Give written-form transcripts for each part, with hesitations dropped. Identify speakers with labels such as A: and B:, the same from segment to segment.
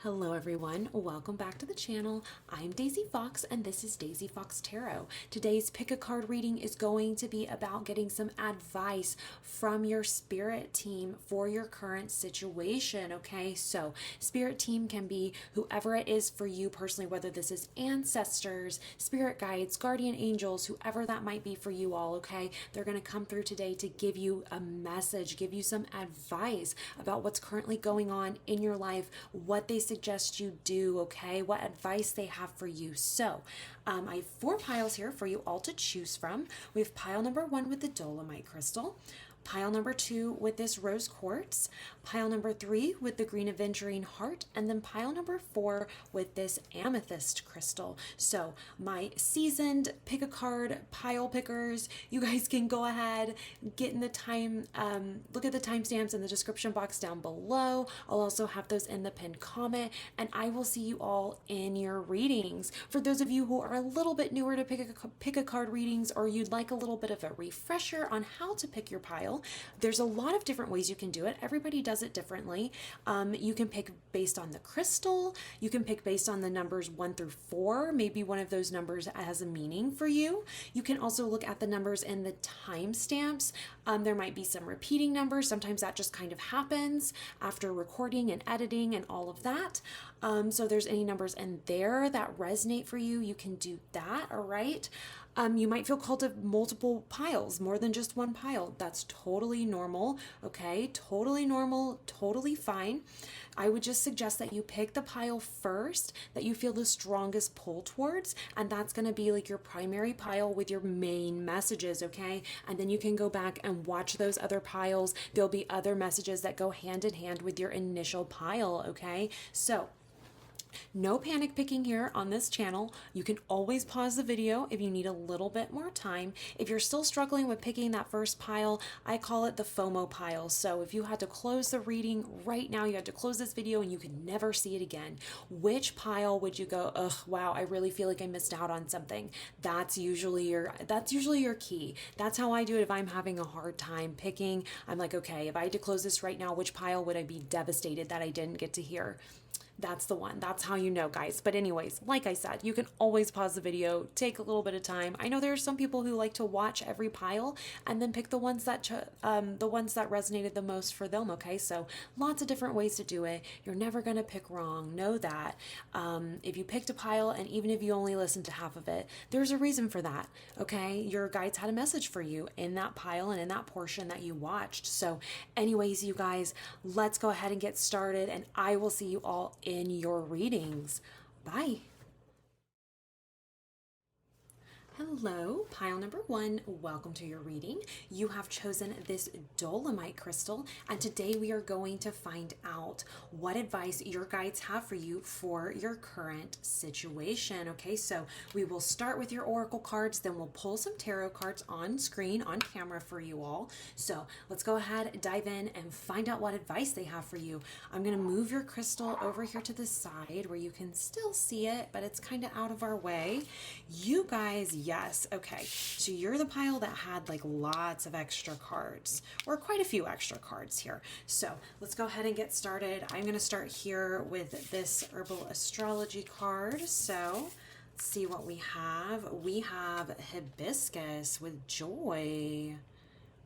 A: Hello everyone, welcome back to the channel. I'm Daisy Fox and this is Daisy Fox Tarot. Today's pick a card reading is going to be about getting some advice from your spirit team for your current situation, okay? So spirit team can be whoever it is for you personally, whether this is ancestors, spirit guides, guardian angels, whoever that might be for you all, okay? They're going to come through today to give you a message, give you some advice about what's currently going on in your life, what they suggest you do, okay? What advice they have for you. So I have 4 piles here for you all to choose from. We have pile number 1 with the dolomite crystal, pile number 2 with this rose quartz, pile number 3 with the green aventurine heart, and then pile number 4 with this amethyst crystal. So my seasoned pick a card pile pickers, you guys can go ahead, get in the time, look at the timestamps in the description box down below. I'll also have those in the pinned comment, and I will see you all in your readings. For those of you who are a little bit newer to pick a card readings, or you'd like a little bit of a refresher on how to pick your pile, there's a lot of different ways you can do it. Everybody does it differently. You can pick based on the crystal. You can pick based on the numbers 1 through 4. Maybe one of those numbers has a meaning for you. You can also look at the numbers in the timestamps. There might be some repeating numbers. Sometimes that just kind of happens after recording and editing and all of that. So there's any numbers in there that resonate for you, you can do that, all right? You might feel called to multiple piles, more than just one pile. That's totally normal, okay? Totally normal, totally fine. I would just suggest that you pick the pile first that you feel the strongest pull towards, and that's going to be like your primary pile with your main messages, okay? And then you can go back and watch those other piles. There'll be other messages that go hand in hand with your initial pile, okay? So no panic picking here on this channel. You can always pause the video if you need a little bit more time. If you're still struggling with picking that first pile, I call it the FOMO pile. So if you had to close the reading right now, you had to close this video and you could never see it again, which pile would you go, ugh, wow, I really feel like I missed out on something? That's usually your key. That's how I do it if I'm having a hard time picking. I'm like, okay, if I had to close this right now, which pile would I be devastated that I didn't get to hear? That's the one. That's how you know, guys. But anyways, like I said, you can always pause the video, take a little bit of time. I know there are some people who like to watch every pile and then pick the ones that resonated the most for them, okay? So lots of different ways to do it. You're never going to pick wrong. Know that. If you picked a pile and even if you only listened to half of it, there's a reason for that, okay? Your guides had a message for you in that pile and in that portion that you watched. So anyways, you guys, let's go ahead and get started, and I will see you all in your readings. Bye. Hello, pile number 1. Welcome to your reading. You have chosen this dolomite crystal, and today we are going to find out what advice your guides have for you for your current situation. Okay, so we will start with your oracle cards, then we'll pull some tarot cards on screen, on camera for you all. So let's go ahead, dive in, and find out what advice they have for you. I'm going to move your crystal over here to the side where you can still see it, but it's kind of out of our way. You guys, yes, okay, so you're the pile that had like lots of extra cards, or quite a few extra cards here. So let's go ahead and get started. I'm going to start here with this herbal astrology card. So let's see what we have. We have hibiscus with joy.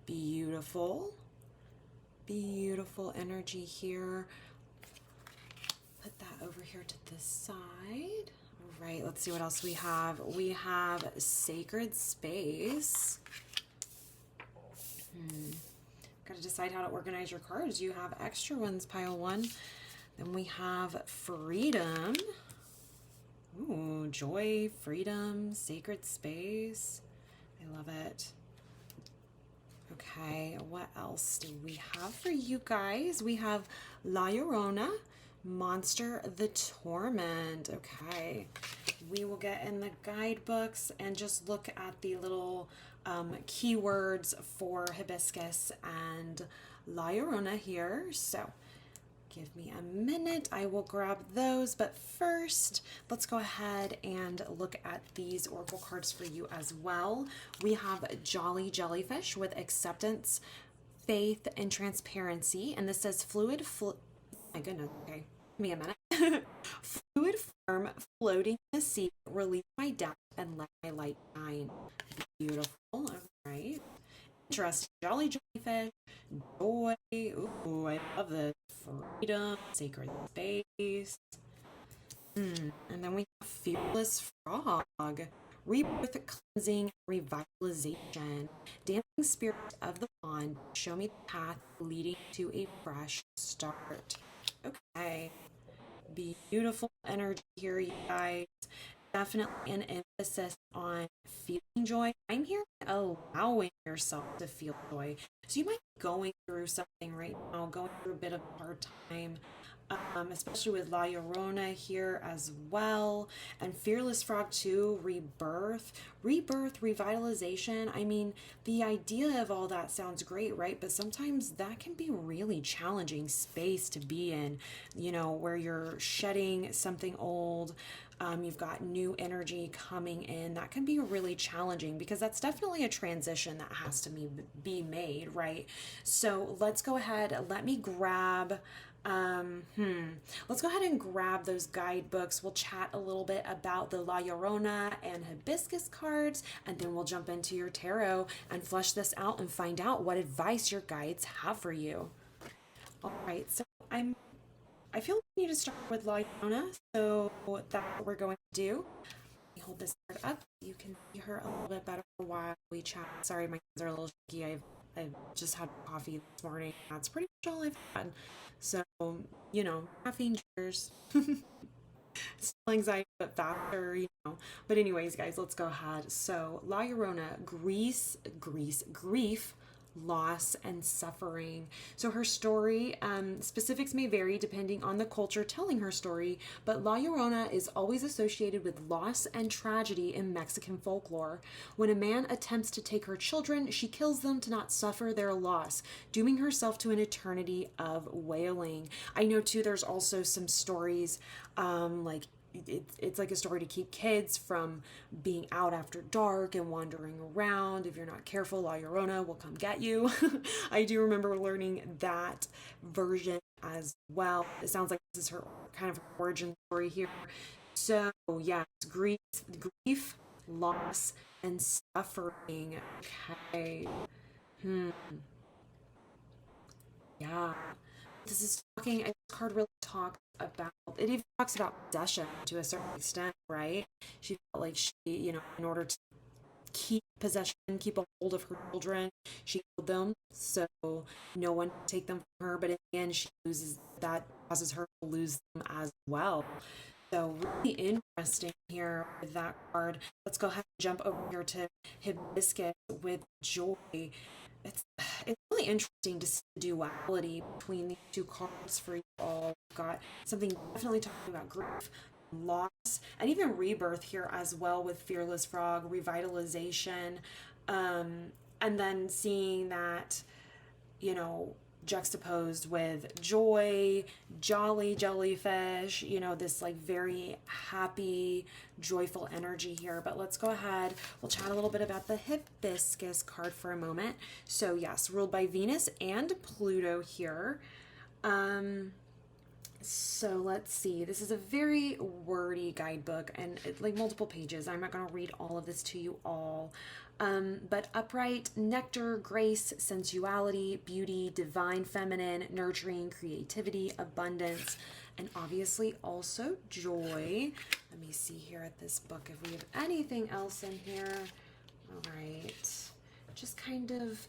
A: Beautiful, beautiful energy here. Put that over here to the side. Right, let's see what else we have. We have sacred space. Got to decide how to organize your cards. You have extra ones, pile 1. Then we have freedom. Ooh, joy, freedom, sacred space. I love it. Okay, what else do we have for you guys? We have La Llorona, Monster the Torment. Okay, we will get in the guidebooks and just look at the little keywords for hibiscus and La Llorona here. So give me a minute, I will grab those, but first let's go ahead and look at these oracle cards for you as well. We have Jolly Jellyfish with acceptance, faith, and transparency, and this says my goodness, okay, give me a minute. Fluid form floating in the sea, release my depth and let my light shine. Beautiful. All right. Interesting. Jolly jellyfish. Joy. Ooh, I love this. Freedom. Sacred space. And then we have fearless frog. Rebirth, cleansing, revitalization. Dancing spirit of the pond. Show me the path leading to a fresh start. Okay. Beautiful energy here, you guys. Definitely an emphasis on feeling joy. I'm here allowing yourself to feel joy. So you might be going through something right now, going through a bit of a hard time, especially with La Llorona here as well. And Fearless Frog 2, rebirth, revitalization. I mean, the idea of all that sounds great, right? But sometimes that can be really challenging space to be in, where you're shedding something old. You've got new energy coming in. That can be really challenging because that's definitely a transition that has to be made, right? So let's go ahead. Let me grab. Let's go ahead and grab those guidebooks. We'll chat a little bit about the La Llorona and Hibiscus cards, and then we'll jump into your tarot and flesh this out and find out what advice your guides have for you. All right, so I feel like we need to start with La Llorona, so that's what we're going to do. Let me hold this card up. You can see her a little bit better while we chat. Sorry, my hands are a little shaky. I've just had coffee this morning. That's pretty much all I've had. So, caffeine cheers. Still anxiety, but faster. But anyways, guys, let's go ahead. So, La Llorona, grief, loss, and suffering. So her story, specifics may vary depending on the culture telling her story, but La Llorona is always associated with loss and tragedy in Mexican folklore. When a man attempts to take her children, she kills them to not suffer their loss, dooming herself to an eternity of wailing. I know too, there's also some stories, it's like a story to keep kids from being out after dark and wandering around. If you're not careful, La Llorona will come get you. I do remember learning that version as well. It sounds like this is her kind of origin story here. So yeah, it's grief, loss, and suffering. Okay. Yeah. This card really talks about, it even talks about possession to a certain extent, right? She felt like in order to keep possession, keep a hold of her children, she killed them so no one can take them from her, but in the end that causes her to lose them as well. So really interesting here with that card. Let's go ahead and jump over here to Hibiscus with joy. It's really interesting to see the duality between these two cards for you all. We've got something definitely talking about grief, loss, and even rebirth here as well with Fearless Frog, revitalization, and then seeing that, juxtaposed with joy, jolly jellyfish, this like very happy, joyful energy here. But let's go ahead. We'll chat a little bit about the Hibiscus card for a moment. So yes, ruled by Venus and Pluto here. So let's see. This is a very wordy guidebook and like multiple pages. I'm not going to read all of this to you all. But upright, nectar, grace, sensuality, beauty, divine feminine, nurturing, creativity, abundance, and obviously also joy. Let me see here at this book if we have anything else in here. All right. Just kind of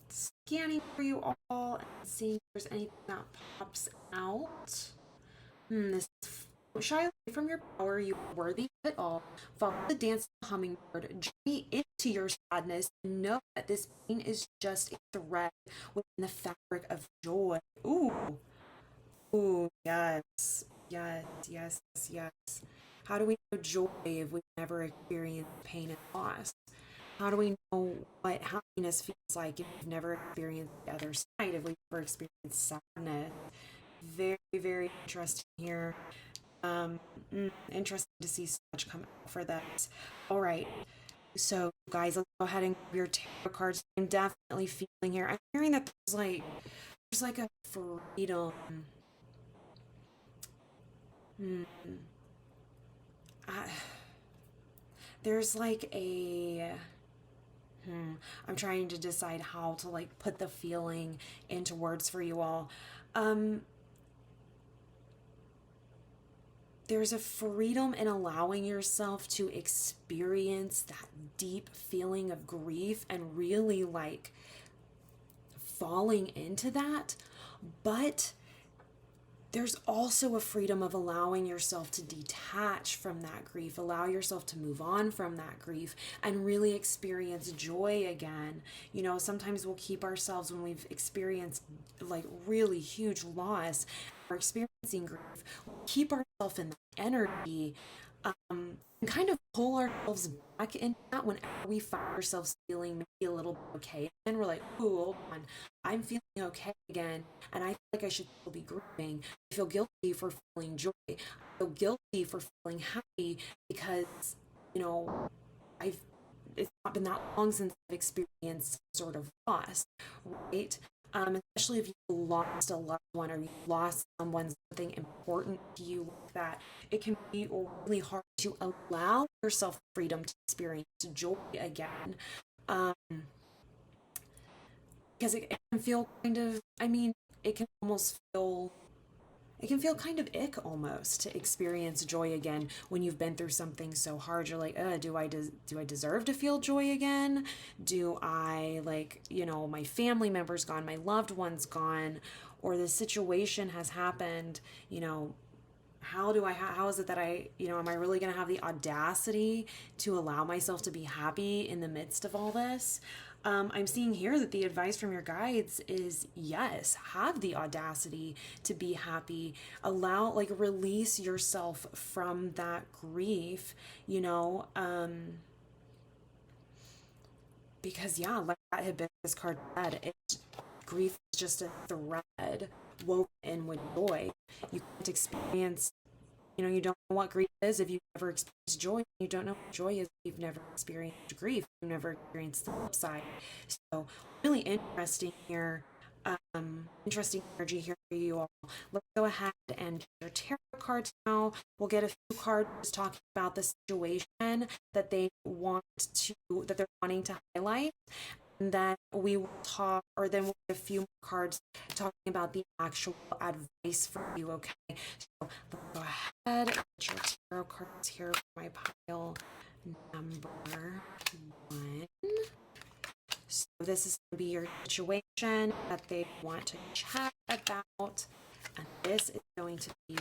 A: scanning for you all and seeing if there's anything that pops out. This shy away from your power, you are worthy of it all. Follow the dance of the hummingbird, journey into your sadness, and know that this pain is just a thread within the fabric of joy. Ooh, yes, yes, yes, yes. How do we know joy if we've never experienced pain and loss? How do we know what happiness feels like if we've never experienced the other side, if we've never experienced sadness? Very, very interesting here. Interesting to see so much come out for that. All right. So, guys, let's go ahead and grab your tarot cards. I'm definitely feeling here. I'm hearing that there's like a freedom. Mm. I, there's like a I'm trying to decide how to like put the feeling into words for you all. Um, there's a freedom in allowing yourself to experience that deep feeling of grief and really like falling into that. But there's also a freedom of allowing yourself to detach from that grief, allow yourself to move on from that grief and really experience joy again. You know, sometimes we'll keep ourselves when we've experienced like really huge loss or experiencing grief, we'll keep ourselves in that energy and kind of pull ourselves back into that whenever we find ourselves feeling maybe a little bit okay. And we're like, oh, hold on, I'm feeling okay again. And I feel like I should still be grieving. I feel guilty for feeling joy. I feel guilty for feeling happy because, you know, I've it's not been that long since I've experienced some sort of loss, right? Especially if you lost a loved one or you lost someone, something important to you like that, it can be really hard to allow yourself freedom to experience joy again. Um, because it can feel kind of, I mean, it can almost feel it can feel kind of ick almost to experience joy again when you've been through something so hard. You're like, do I deserve to feel joy again? Do I like, you know, my family members gone, my loved ones gone, or the situation has happened, you know, how is it that am I really going to have the audacity to allow myself to be happy in the midst of all this? I'm seeing here that the advice from your guides is yes, have the audacity to be happy. Allow, like, release yourself from that grief, you know, because, yeah, like that hibiscus card said, grief is just a thread woven in with joy. You can't experience, you know, you don't know what grief is if you've never experienced joy. You don't know what joy is if you've never experienced grief. You've never experienced the flip side. So really interesting here. Interesting energy here for you all. Let's go ahead and get your tarot cards now. We'll get a few cards just talking about the situation that that they're wanting to highlight. And then we will talk, or then we'll get a few more cards talking about the actual advice for you, okay? So let's go ahead and get your tarot cards here for my pile number 1. So this is going to be your situation that they want to chat about, and this is going to be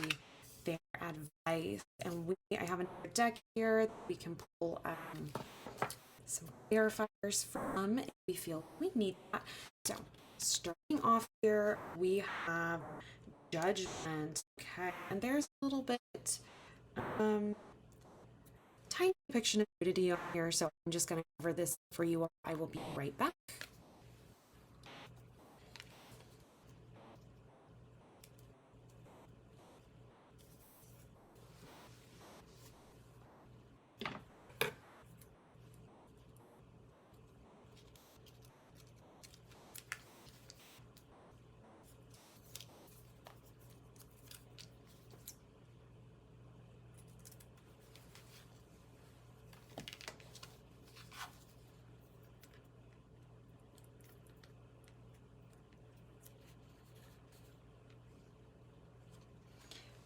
A: their advice. And I have another deck here that we can pull some clarifiers from if we feel we need that. So starting off here, we have judgment. Okay, and there's a little bit tiny depiction of nudity on here, so I'm just going to cover this for you. I will be right back.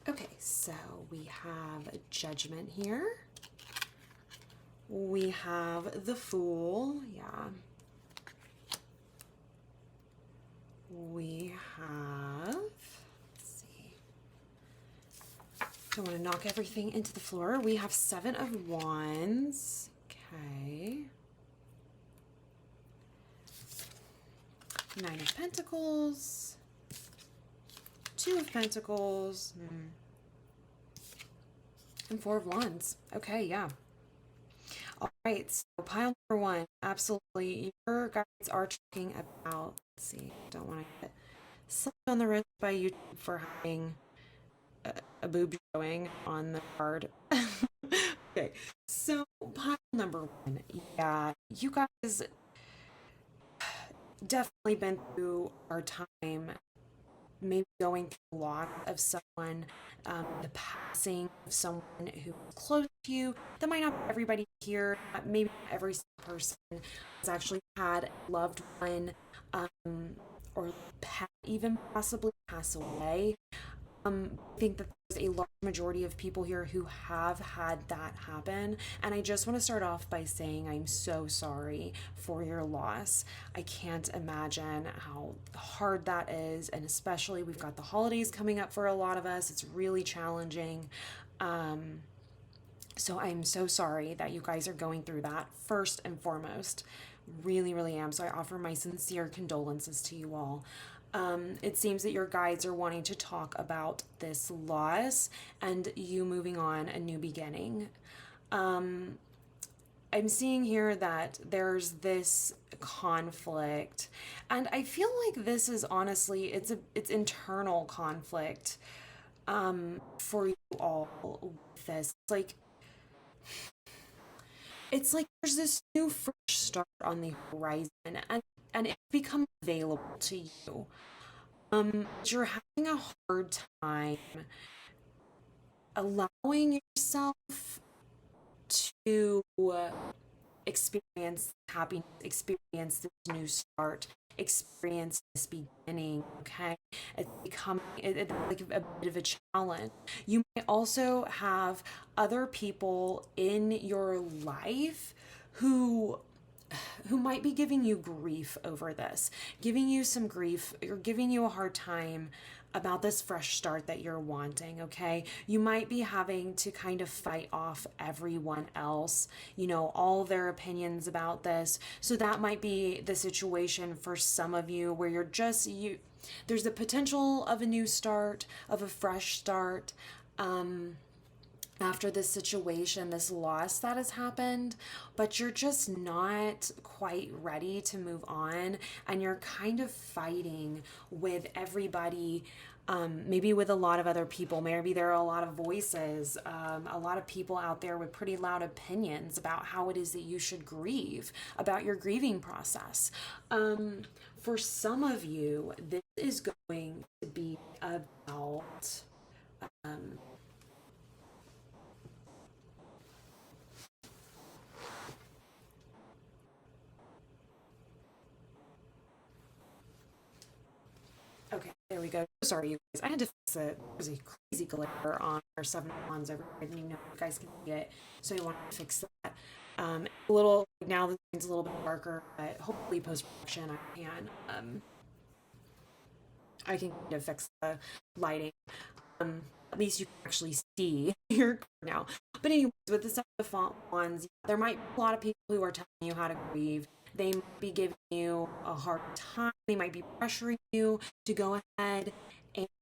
A: Okay, so we have judgment here. We have the Fool, yeah. We have, let's see, don't want to knock everything into the floor. We have 7 of Wands, okay. 9 of Pentacles, 2 of Pentacles, and 4 of Wands. Okay, yeah. All right, so pile number 1, absolutely. Your guides are talking about, let's see, don't want to get slapped on the wrist by YouTube for having a boob showing on the card. Okay, so pile number 1, yeah, you guys definitely been through our time maybe going through a loss of someone, the passing of someone who is close to you. That might not be everybody here. Maybe not every single person has actually had a loved one, or pet even possibly pass away. I think that there's a large majority of people here who have had that happen. And I just want to start off by saying I'm so sorry for your loss. I can't imagine how hard that is. And especially we've got the holidays coming up for a lot of us. It's really challenging. So I'm so sorry that you guys are going through that first and foremost. Really, really am. So I offer my sincere condolences to you all. It seems that your guides are wanting to talk about this loss and you moving on a new beginning. I'm seeing here that there's this conflict, and I feel like this is honestly it's internal conflict for you all with this. It's like there's this new fresh start on the horizon, and it's become available to you. You're having a hard time allowing yourself to experience happiness, experience this new start, experience this beginning. Okay, it's becoming it's like a bit of a challenge. You might also have other people in your life who might be giving you grief over this, giving you some grief, or giving you a hard time about this fresh start that you're wanting, okay? You might be having to kind of fight off everyone else, all their opinions about this. So that might be the situation for some of you where there's the potential of a new start, of a fresh start. After this situation, this loss that has happened, but you're just not quite ready to move on, and you're kind of fighting with everybody. Maybe with a lot of other people. Maybe there are a lot of voices, a lot of people out there with pretty loud opinions about how it is that you should grieve, about your grieving process. For some of you, this is going to be about okay, there we go. Sorry, you guys. I had to fix it. There's a crazy glare on our 7 of Wands over here. I didn't even know if you guys can see it. So I wanted to fix that. A little, now the screen's a little bit darker, but hopefully post-production I can kind of fix the lighting. At least you can actually see your card now. But anyways, with the 7 of Wands, there might be a lot of people who are telling you how to grieve. They might be giving you a hard time. They might be pressuring you to go ahead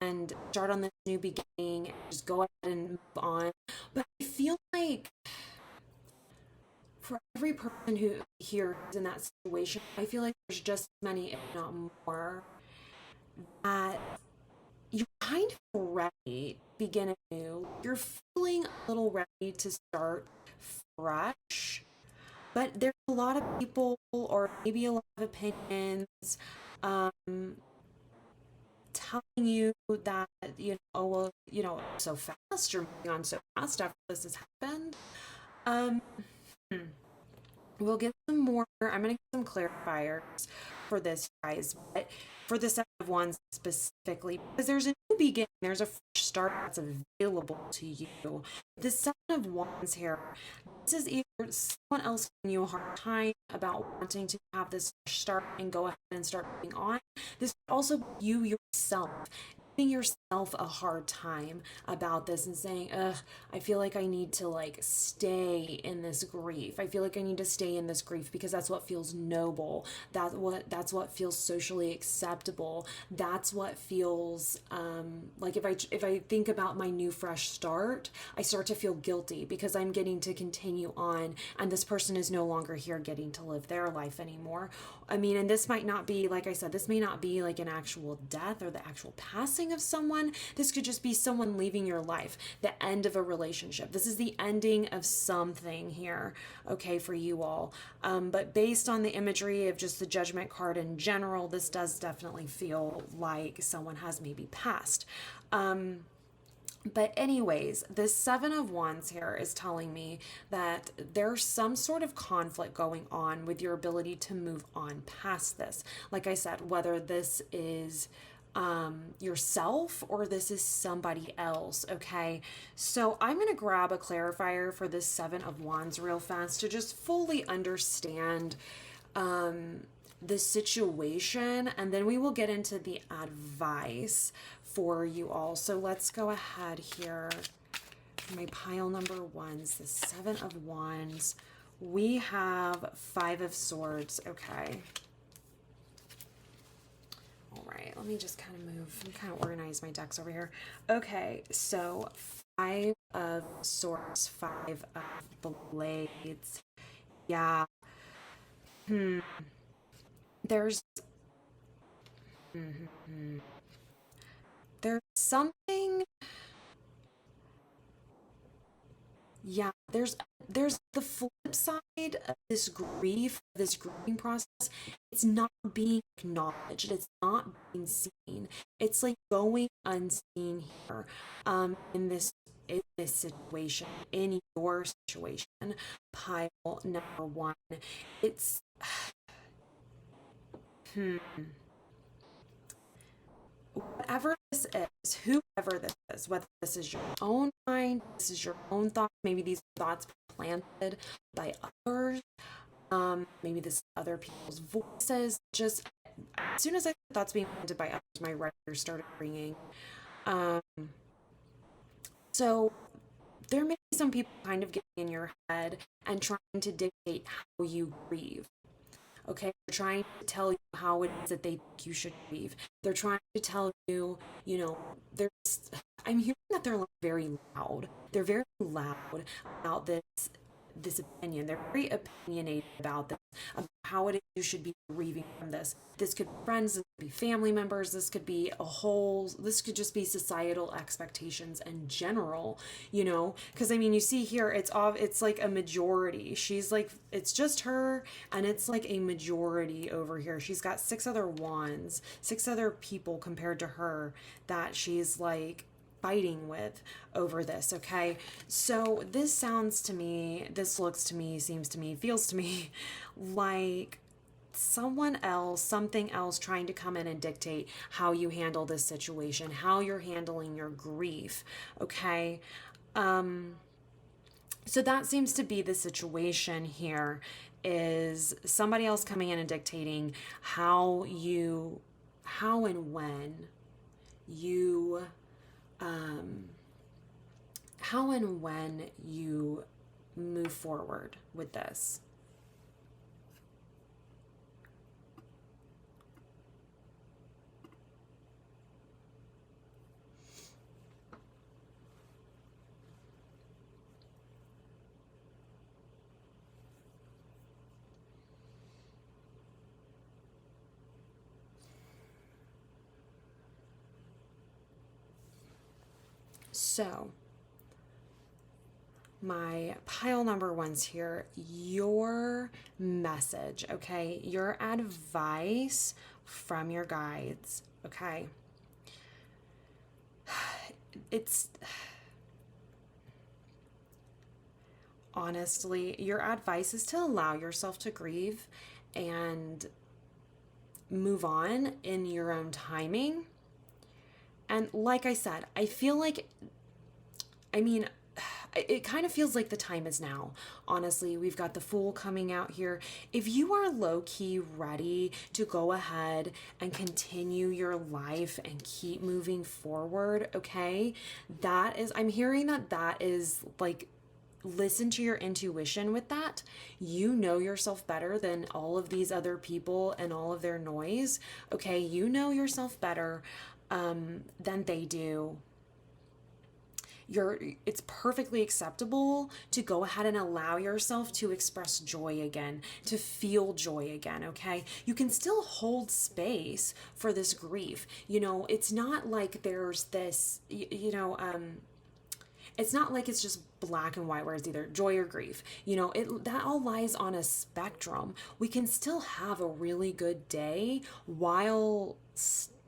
A: and start on this new beginning and just go ahead and move on. But I feel like for every person who here is in that situation, I feel like there's just as many, if not more, that you're kind of ready to begin anew. You're feeling a little ready to start fresh, but there's a lot of people, or maybe a lot of opinions, um, telling you that, oh, well, so fast, you're moving on so fast after this has happened. Um, hmm. We'll get some more. I'm going to get some clarifiers for this, guys, but for the 7 of Wands specifically, because there's a new beginning, there's a fresh start that's available to you. The 7 of Wands here, this is either someone else giving you a hard time about wanting to have this fresh start and go ahead and start moving on. This could also be you yourself giving yourself a hard time about this and saying, ugh, I feel like I need to stay in this grief. I feel like I need to stay in this grief because that's what feels noble. That's what feels socially acceptable. That's what feels like if I think about my new fresh start, I start to feel guilty because I'm getting to continue on and this person is no longer here getting to live their life anymore. I mean, and this might not be, like I said, this may not be like an actual death or the actual passing of someone, someone. This could just be someone leaving your life, the end of a relationship. This is the ending of something here, okay, for you all. But based on the imagery of just the Judgment card in general, this does definitely feel like someone has maybe passed. But anyways, the Seven of Wands here is telling me that there's some sort of conflict going on with your ability to move on past this. Like I said, whether this is yourself or this is somebody else, okay? So I'm going to grab a clarifier for this Seven of Wands real fast to just fully understand the situation, and then we will get into the advice for you all. So let's go ahead here. My pile number ones, the Seven of Wands. We have Five of Swords. Okay. All right, let me just kind of move and kind of organize my decks over here. Okay, so Five of Swords, Five of Blades. Yeah. There's something, yeah, there's the flip side of this grief, this grieving process. It's not being acknowledged, it's not being seen. It's like going unseen here, in this situation, in your situation. Pile number one. It's whatever this is, whoever this is, whether this is your own mind, this is your own thoughts, maybe these thoughts were planted by others, maybe this is other people's voices. Just as soon as I thought thoughts being planted by others, my red ears started ringing. So there may be some people kind of getting in your head and trying to dictate how you grieve. Okay, they're trying to tell you how it is that they think you should grieve. They're trying to tell you, I'm hearing that they're very loud. They're very loud about this opinion. They're very opinionated about this, about how it is you should be grieving from this. This could be friends, this could be family members, this could just be societal expectations in general, because I mean, you see here, it's like a majority. She's like, it's just her, and it's like a majority over here. She's got six other wands, six other people compared to her that she's like fighting with over this, okay? So this sounds to me, this looks to me, seems to me, feels to me like someone else, something else trying to come in and dictate how you handle this situation, how you're handling your grief, okay? So that seems to be the situation here, is somebody else coming in and dictating how and when you move forward with this. So, my pile number ones here, your message, okay? Your advice from your guides, okay? It's honestly, your advice is to allow yourself to grieve and move on in your own timing. And like I said, I feel like, it kind of feels like the time is now. Honestly, we've got the Fool coming out here. If you are low-key ready to go ahead and continue your life and keep moving forward, okay, I'm hearing that is like, listen to your intuition with that. You know yourself better than all of these other people and all of their noise, okay? You know yourself better than they do. it's perfectly acceptable to go ahead and allow yourself to express joy again, to feel joy again, okay? You can still hold space for this grief. It's not like there's this, it's not like it's just black and white where it's either joy or grief. That all lies on a spectrum. We can still have a really good day while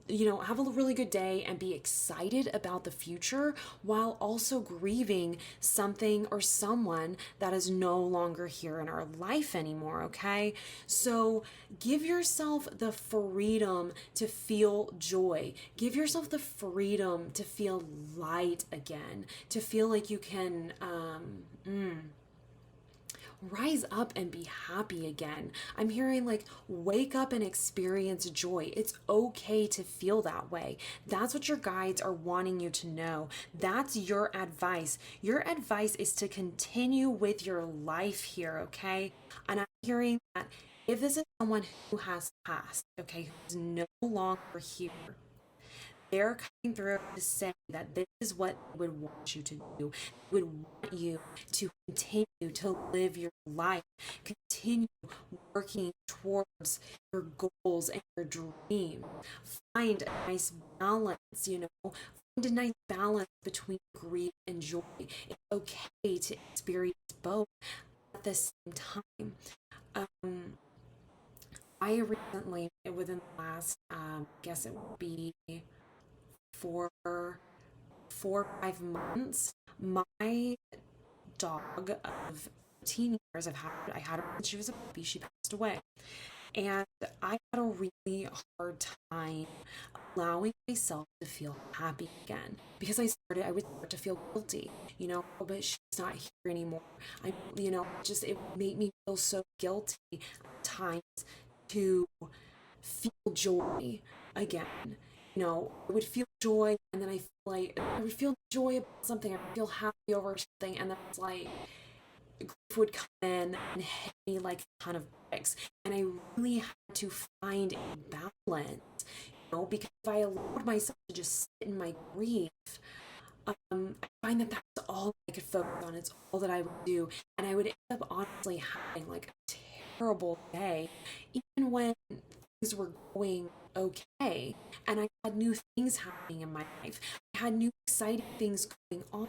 A: have a really good day and be excited about the future while also grieving something or someone that is no longer here in our life anymore, okay? So give yourself the freedom to feel joy. Give yourself the freedom to feel light again, to feel like you can rise up and be happy again. I'm hearing like wake up and experience joy. It's okay to feel that way. That's what your guides are wanting you to know. That's your advice. Your advice is to continue with your life here, okay? And I'm hearing that if this is someone who has passed, okay, who's no longer here, they're coming through to say that this is what they would want you to do. They would want you to continue to live your life, continue working towards your goals and your dreams. Find a nice balance, find a nice balance between grief and joy. It's okay to experience both at the same time. I recently, within the last, I guess it would be 4 or 5 months, my dog of 13 years, I had her when she was a baby. She passed away, and I had a really hard time allowing myself to feel happy again because I would start to feel guilty, oh, but she's not here anymore. It made me feel so guilty at times to feel joy again. I would feel joy, and then I would feel joy about something. I would feel happy over something, and then it's like grief would come in and hit me like a ton of bricks. And I really had to find a balance, because if I allowed myself to just sit in my grief, I find that that's all I could focus on. It's all that I would do, and I would end up honestly having like a terrible day, even when things were going okay and I had new things happening in my life. I had new exciting things going on.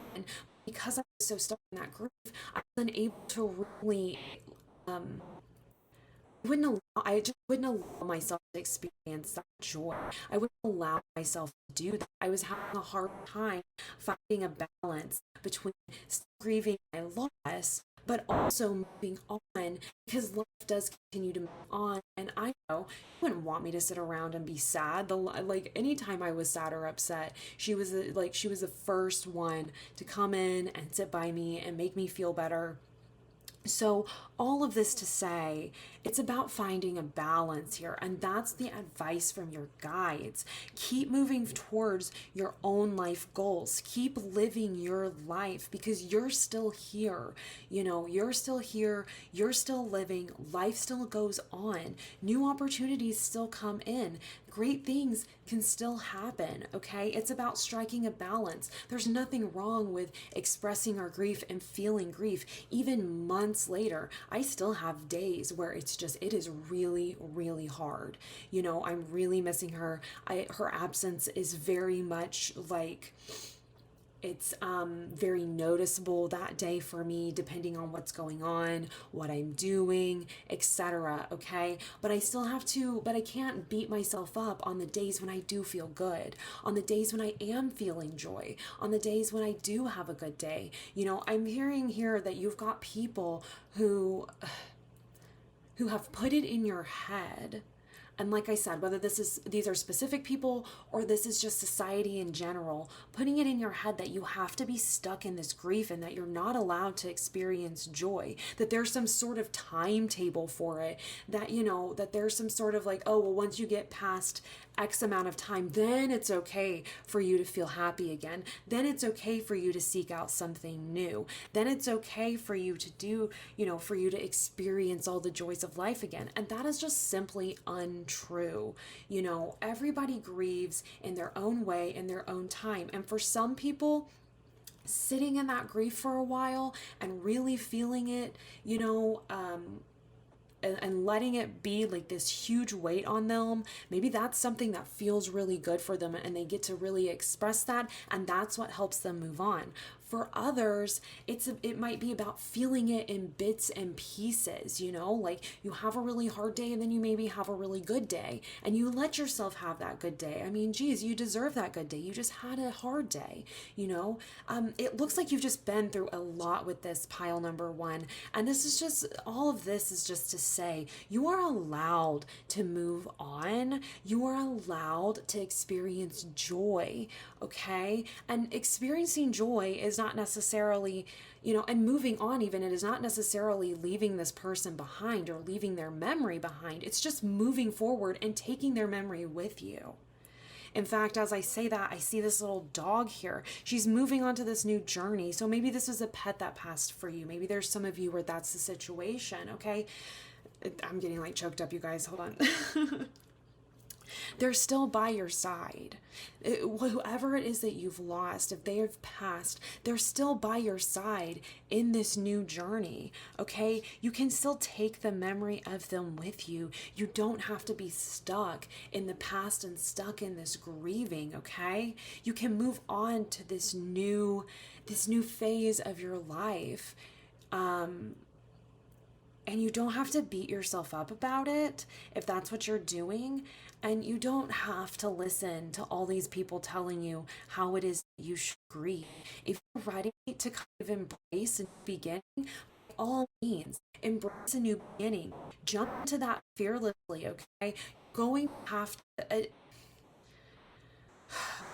A: Because I was so stuck in that grief, I wasn't able to really um I just wouldn't allow myself to experience that joy. I wouldn't allow myself to do that. I was having a hard time finding a balance between still grieving my loss, but also moving on, because life does continue to move on. And I know you wouldn't want me to sit around and be sad. Like anytime I was sad or upset, she was the first one to come in and sit by me and make me feel better. So, all of this to say, it's about finding a balance here, and that's the advice from your guides. Keep moving towards your own life goals. Keep living your life because you're still here. You're still here, you're still living, life still goes on, new opportunities still come in. Great things can still happen, okay? It's about striking a balance. There's nothing wrong with expressing our grief and feeling grief. Even months later, I still have days where it is really, really hard. I'm really missing her. Her absence is very much like, it's very noticeable that day for me, depending on what's going on, what I'm doing, etc. Okay, but I can't beat myself up on the days when I do feel good, on the days when I am feeling joy, on the days when I do have a good day. I'm hearing here that you've got people who have put it in your head. And like I said, whether these are specific people or this is just society in general, putting it in your head that you have to be stuck in this grief and that you're not allowed to experience joy, that there's some sort of timetable for it, that, that there's some sort of like, oh, well, once you get past X amount of time, then it's okay for you to feel happy again. Then it's okay for you to seek out something new. Then it's okay for you to do, for you to experience all the joys of life again. And that is just simply untrue. Everybody grieves in their own way, in their own time. And for some people, sitting in that grief for a while and really feeling it, and letting it be like this huge weight on them. Maybe that's something that feels really good for them and they get to really express that, and that's what helps them move on. For others, it might be about feeling it in bits and pieces, like you have a really hard day and then you maybe have a really good day and you let yourself have that good day. I mean, geez, you deserve that good day. You just had a hard day, It looks like you've just been through a lot with this pile number one. And all of this is just to say you are allowed to move on. You are allowed to experience joy, okay? And experiencing joy is not necessarily, and moving on even, it is not necessarily leaving this person behind or leaving their memory behind. It's just moving forward and taking their memory with you. In fact, as I say that, I see this little dog here. She's moving on to this new journey. So maybe this is a pet that passed for you. Maybe there's some of you where that's the situation, okay? I'm getting like choked up, you guys. Hold on. They're still by your side. Whoever it is that you've lost, if they have passed, they're still by your side in this new journey, okay? You can still take the memory of them with you. You don't have to be stuck in the past and stuck in this grieving, okay? You can move on to this new phase of your life. And you don't have to beat yourself up about it if that's what you're doing. And you don't have to listen to all these people telling you how it is you should grieve. If you're ready to kind of embrace a new beginning, by all means, embrace a new beginning. Jump into that fearlessly, okay? Going to have to, I'm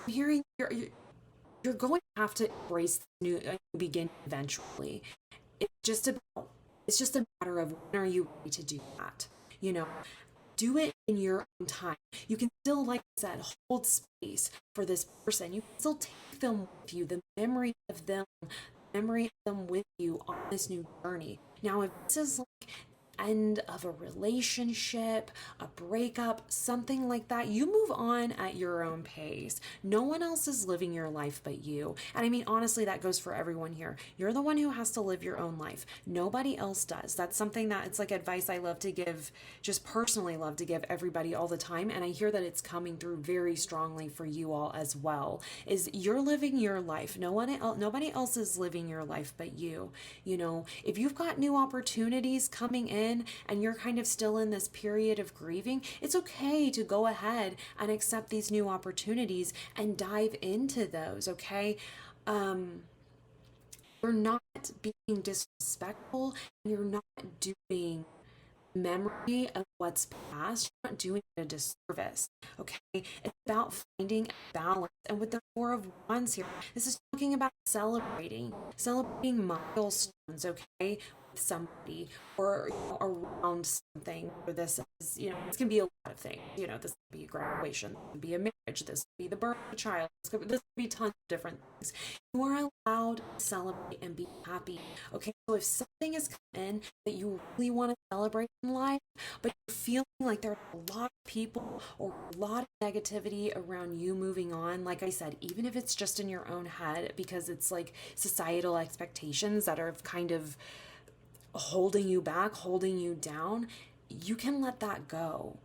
A: hearing you're going to have to embrace the new beginning eventually. It's just a matter of when are you ready to do that. Do it in your own time. You can still, like I said, hold space for this person. You can still take them with you, the memory of them with you on this new journey. Now, if this is like end of a relationship, a breakup, something like that, you move on at your own pace. No one else is living your life but you. And I mean, honestly, that goes for everyone here. You're the one who has to live your own life. Nobody else does. That's something that it's like advice I love to give, just personally love to give everybody all the time. And I hear that it's coming through very strongly for you all as well, is you're living your life. Nobody else is living your life but you. If you've got new opportunities coming in, and you're kind of still in this period of grieving, it's okay to go ahead and accept these new opportunities and dive into those, okay? You're not being disrespectful, and you're not doing memory of what's past. You're not doing it a disservice, okay? It's about finding a balance. And with the Four of Wands here, this is talking about celebrating milestones, okay? Somebody or around something, or this is this can be a lot of things. This could be a graduation, this could be a marriage, this could be the birth of a child, this could be tons of different things. You are allowed to celebrate and be happy, okay? So if something has come in that you really want to celebrate in life, but you're feeling like there are a lot of people or a lot of negativity around you moving on, like I said, even if it's just in your own head, because it's like societal expectations that are kind of holding you back, holding you down, you can let that go.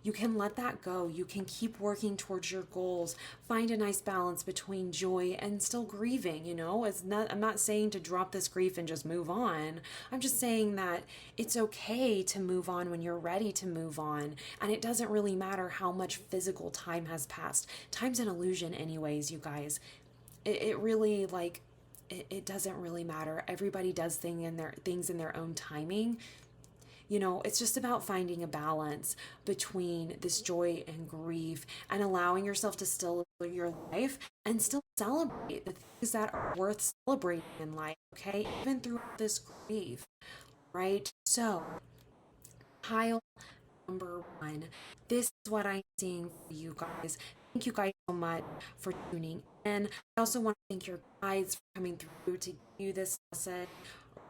A: You can let that go. You can keep working towards your goals. Find a nice balance between joy and still grieving, I'm not saying to drop this grief and just move on. I'm just saying that it's okay to move on when you're ready to move on. And it doesn't really matter how much physical time has passed. Time's an illusion anyways, you guys. It really, it doesn't really matter. Everybody does things in their own timing. It's just about finding a balance between this joy and grief and allowing yourself to still live your life and still celebrate the things that are worth celebrating in life, okay? Even through this grief, right? So, pile number one. This is what I'm seeing for you guys. Thank you guys so much for tuning in. I also want to thank your guides for coming through to give you this message.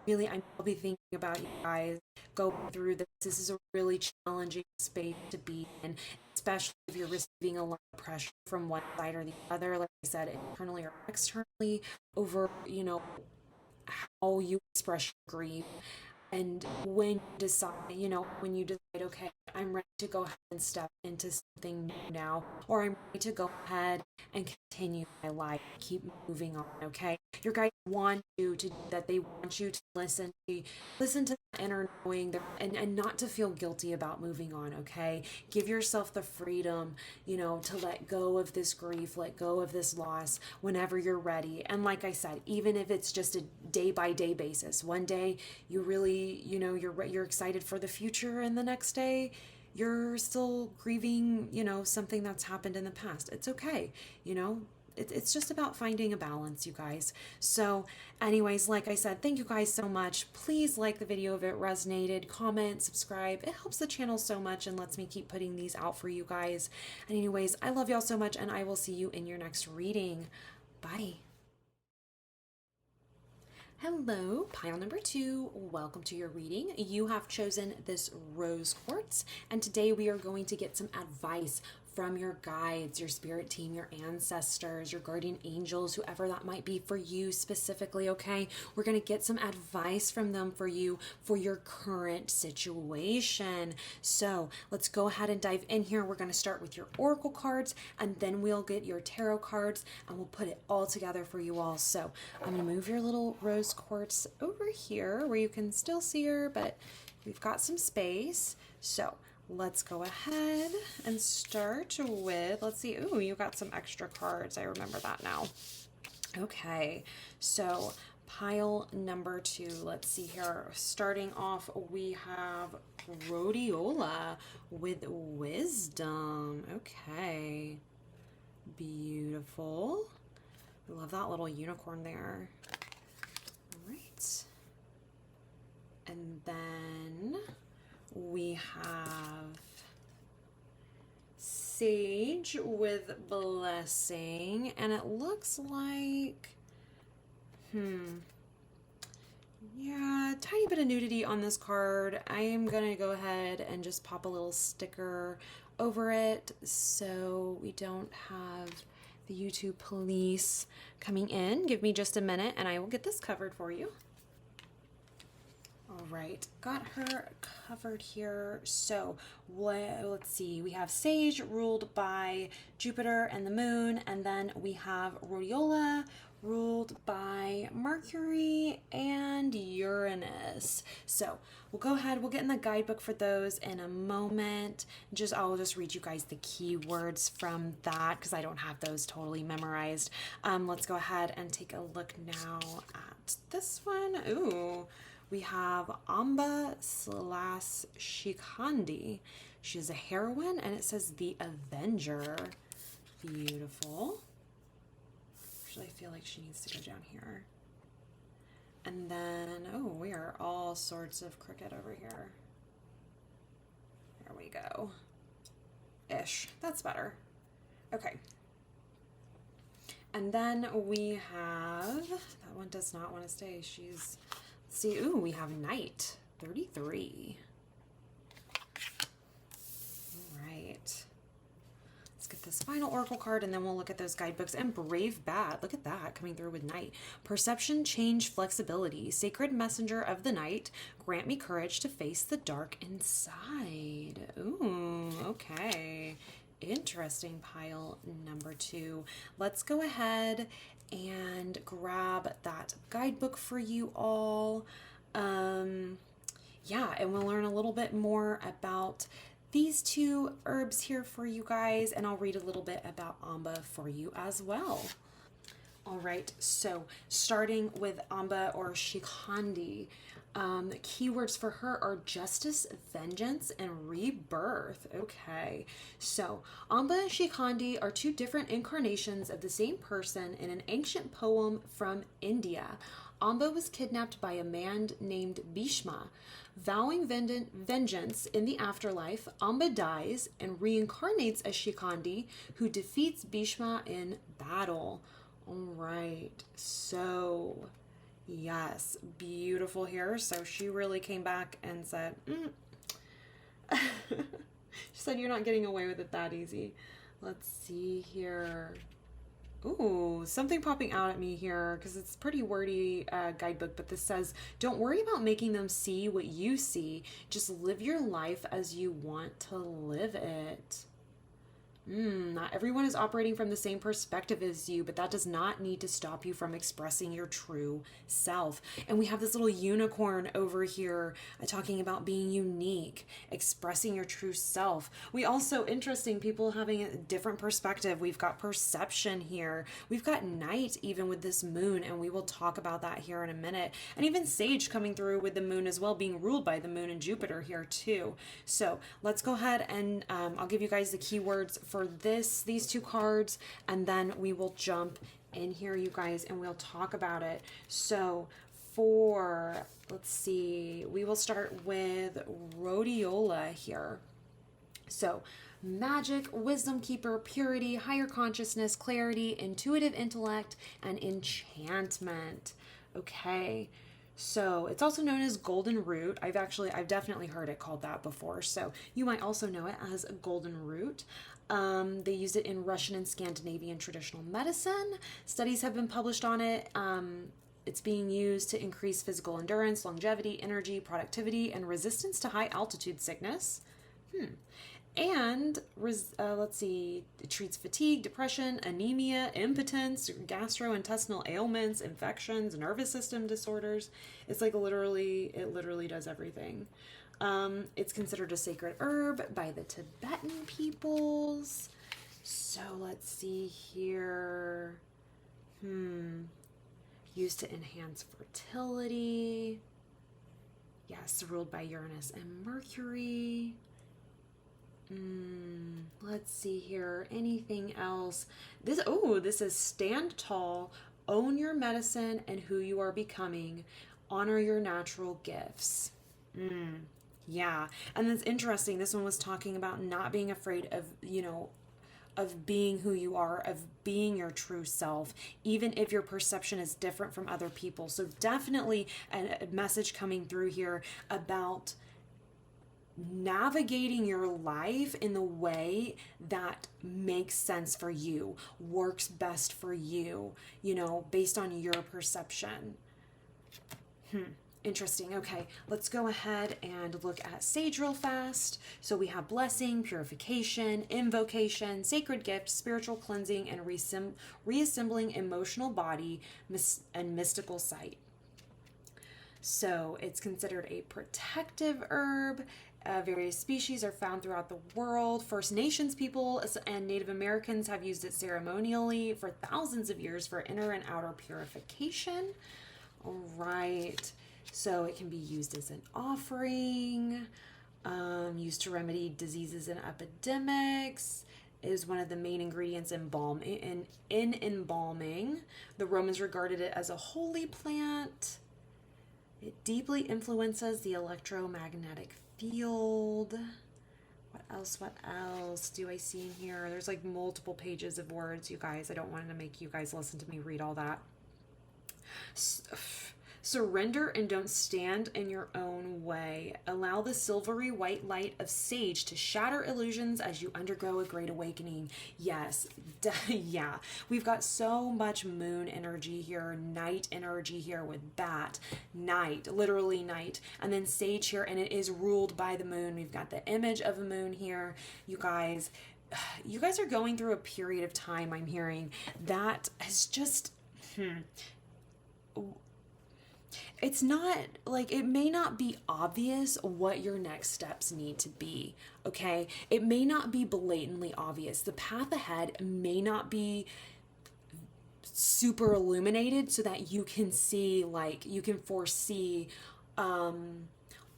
A: really, I'm probably thinking about you guys go through this. This is a really challenging space to be in, especially if you're receiving a lot of pressure from one side or the other, like I said, internally or externally, over, how you express your grief. And when you decide, when you decide, okay, I'm ready to go ahead and step into something new now, or I'm ready to go ahead and continue my life, keep moving on, okay? Your guides want you to do that. They want you to listen to the inner knowing and not to feel guilty about moving on, okay? Give yourself the freedom, to let go of this grief, let go of this loss whenever you're ready. And like I said, even if it's just a day by day basis, one day you really, you're excited for the future, and the next day you're still grieving, something that's happened in the past. It's okay. It's just about finding a balance, you guys. So anyways, like I said, thank you guys so much. Please like the video if it resonated, comment, subscribe. It helps the channel so much and lets me keep putting these out for you guys. And anyways, I love y'all so much, and I will see you in your next reading. Bye. Hello, pile number 2. Welcome to your reading. You have chosen this rose quartz, and today we are going to get some advice from your guides, your spirit team, your ancestors, your guardian angels, whoever that might be for you specifically, okay? We're going to get some advice from them for you for your current situation. So let's go ahead and dive in here. We're going to start with your oracle cards, and then we'll get your tarot cards, and we'll put it all together for you all. So I'm going to move your little rose quartz over here where you can still see her, but we've got some space. So let's go ahead and start with, let's see. Ooh, you got some extra cards. I remember that now. Okay, so pile number 2. Let's see here. Starting off, we have rhodiola with wisdom. Okay, beautiful. I love that little unicorn there. All right. And then we have sage with blessing, and it looks like, yeah, tiny bit of nudity on this card. I am gonna go ahead and just pop a little sticker over it so we don't have the YouTube police coming in. Give me just a minute and I will get this covered for you. All right, got her covered here. So let's see, we have Sage ruled by Jupiter and the moon, and then we have Rhodiola ruled by Mercury and Uranus. So we'll go ahead, we'll get in the guidebook for those in a moment. I'll just read you guys the keywords from that because I don't have those totally memorized. Let's go ahead and take a look now at this one. Ooh. We have Amba / Shikhandi. She's a heroine, and it says the Avenger. Beautiful. Actually, I feel like she needs to go down here. And then, oh, we are all sorts of crooked over here. There we go. Ish. That's better. Okay. And then we have, that one does not want to stay. She's, let's see, ooh, we have Knight, 33. All right. Let's get this final oracle card, and then we'll look at those guidebooks. And Brave Bat, look at that, coming through with Knight. Perception, change, flexibility. Sacred messenger of the night, grant me courage to face the dark inside. Ooh, okay. Interesting, pile number 2. Let's go ahead and grab that guidebook for you all. Yeah, and we'll learn a little bit more about these 2 herbs here for you guys, and I'll read a little bit about Amba for you as well. All right, so starting with Amba or Shikhandi, keywords for her are justice, vengeance, and rebirth. Okay, so Amba and Shikhandi are 2 different incarnations of the same person in an ancient poem from India. Amba was kidnapped by a man named Bhishma. Vowing vengeance in the afterlife, Amba dies and reincarnates as Shikhandi, who defeats Bhishma in battle. All right, so Yes, beautiful here. So she really came back and said, she said, you're not getting away with it that easy. Let's see here. Ooh, something popping out at me here because it's a pretty wordy guidebook, but this says, don't worry about making them see what you see. Just live your life as you want to live it. Not everyone is operating from the same perspective as you, but that does not need to stop you from expressing your true self. And we have this little unicorn over here talking about being unique, expressing your true self. We also, interesting, people having a different perspective. We've got perception here. We've got night even with this moon, and we will talk about that here in a minute. And even Sage coming through with the moon as well, being ruled by the moon and Jupiter here too. So let's go ahead and I'll give you guys the keywords for these two cards, and then we will jump in here, you guys, and we'll talk about it. So let's see, we will start with rhodiola here. So magic, wisdom keeper, purity, higher consciousness, clarity, intuitive intellect, and enchantment. Okay. So it's also known as golden root. I've definitely heard it called that before. So you might also know it as golden root. They use it in Russian and Scandinavian traditional medicine. Studies have been published on it. It's being used to increase physical endurance, longevity, energy, productivity, and resistance to high altitude sickness. And let's see, it treats fatigue, depression, anemia, impotence, gastrointestinal ailments, infections, nervous system disorders. It's like it literally does everything. It's considered a sacred herb by the Tibetan peoples. So let's see here. Used to enhance fertility. Yes, ruled by Uranus and Mercury. Let's see here. Anything else? This is stand tall, own your medicine and who you are becoming, honor your natural gifts. Yeah. And it's interesting. This one was talking about not being afraid of, of being who you are, of being your true self, even if your perception is different from other people. So definitely a message coming through here about navigating your life in the way that makes sense for you, works best for you, based on your perception. Interesting. Okay, let's go ahead and look at Sage real fast. So we have blessing, purification, invocation, sacred gift, spiritual cleansing, and reassembling emotional body and mystical sight. So it's considered a protective herb. Various species are found throughout the world. First Nations people and Native Americans have used it ceremonially for thousands of years for inner and outer purification. All right. So it can be used as an offering, used to remedy diseases and epidemics. It is one of the main ingredients in embalming. The Romans regarded it as a holy plant. It deeply influences the electromagnetic field. What else do I see in here? There's like multiple pages of words, you guys. I don't want to make you guys listen to me read all that. Surrender and don't stand in your own way. Allow the silvery white light of sage to shatter illusions as you undergo a great awakening. Yes, yeah. We've got so much moon energy here, night energy here with bat, night, literally night, and then sage here, and it is ruled by the moon. We've got the image of a moon here. You guys are going through a period of time, I'm hearing, that is just... It's not like, it may not be obvious what your next steps need to be, okay? It may not be blatantly obvious. The path ahead may not be super illuminated so that you can see, like, you can foresee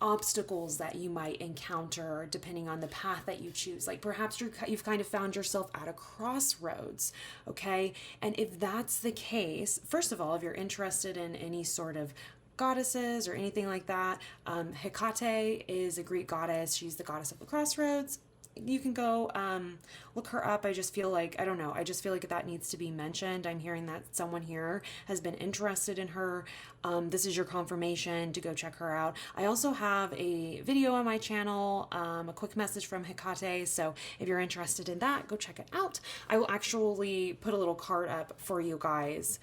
A: obstacles that you might encounter depending on the path that you choose. Like perhaps you've kind of found yourself at a crossroads, okay? And if that's the case, first of all, if you're interested in any sort of goddesses or anything like that, Hecate is a Greek goddess. She's the goddess of the crossroads. you can go look her up. I just feel like, I don't know, I just feel like that needs to be mentioned. I'm hearing that someone here has been interested in her. This is your confirmation to go check her out. I also have a video on my channel, a quick message from Hecate. So if you're interested in that, go check it out. I will actually put a little card up for you guys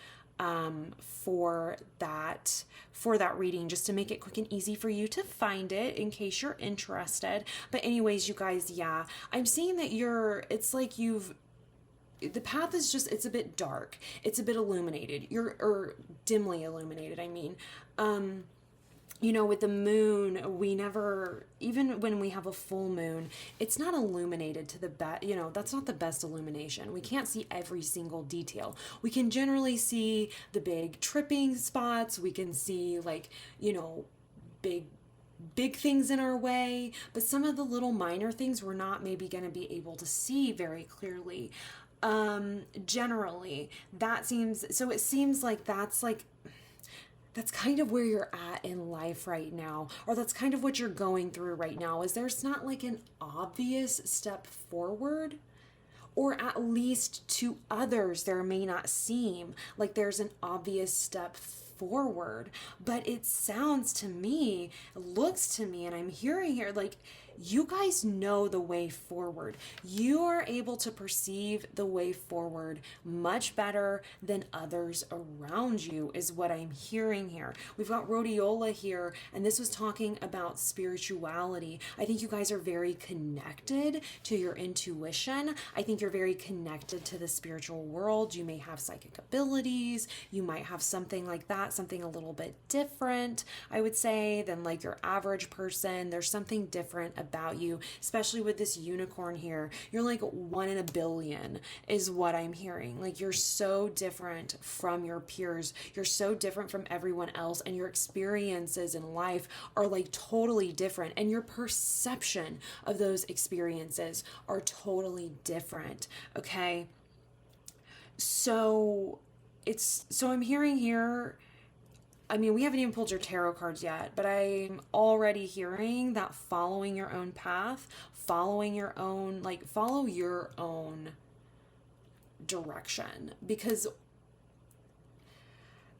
A: for that reading, just to make it quick and easy for you to find it in case you're interested. But anyways, you guys, yeah, I'm seeing that it's like the path is just, it's a bit dark, it's a bit illuminated, or dimly illuminated, I mean. You know, with the moon, we never, even when we have a full moon, it's not illuminated to the best, you know, that's not the best illumination. We can't see every single detail. We can generally see the big tripping spots. We can see, like, you know, big things in our way, but some of the little minor things we're not maybe going to be able to see very clearly. Generally, it seems like that's kind of where you're at in life right now, or that's kind of what you're going through right now, is there's not like an obvious step forward, or at least to others there may not seem like there's an obvious step forward, but it sounds to me, looks to me, and I'm hearing here, like, you guys know the way forward. You are able to perceive the way forward much better than others around you, is what I'm hearing here. We've got rhodiola here, and this was talking about spirituality. I think you guys are very connected to your intuition. I think you're very connected to the spiritual world. You may have psychic abilities. You might have something like that, something a little bit different, I would say, than like your average person. There's something different about you, especially with this unicorn here. You're like 1 in a billion is what I'm hearing. Like, you're so different from your peers. You're so different from everyone else, and your experiences in life are like totally different, and your perception of those experiences are totally different. Okay. So I'm hearing here, I mean, we haven't even pulled your tarot cards yet, but I'm already hearing that following your own path, following your own, like, follow your own direction. Because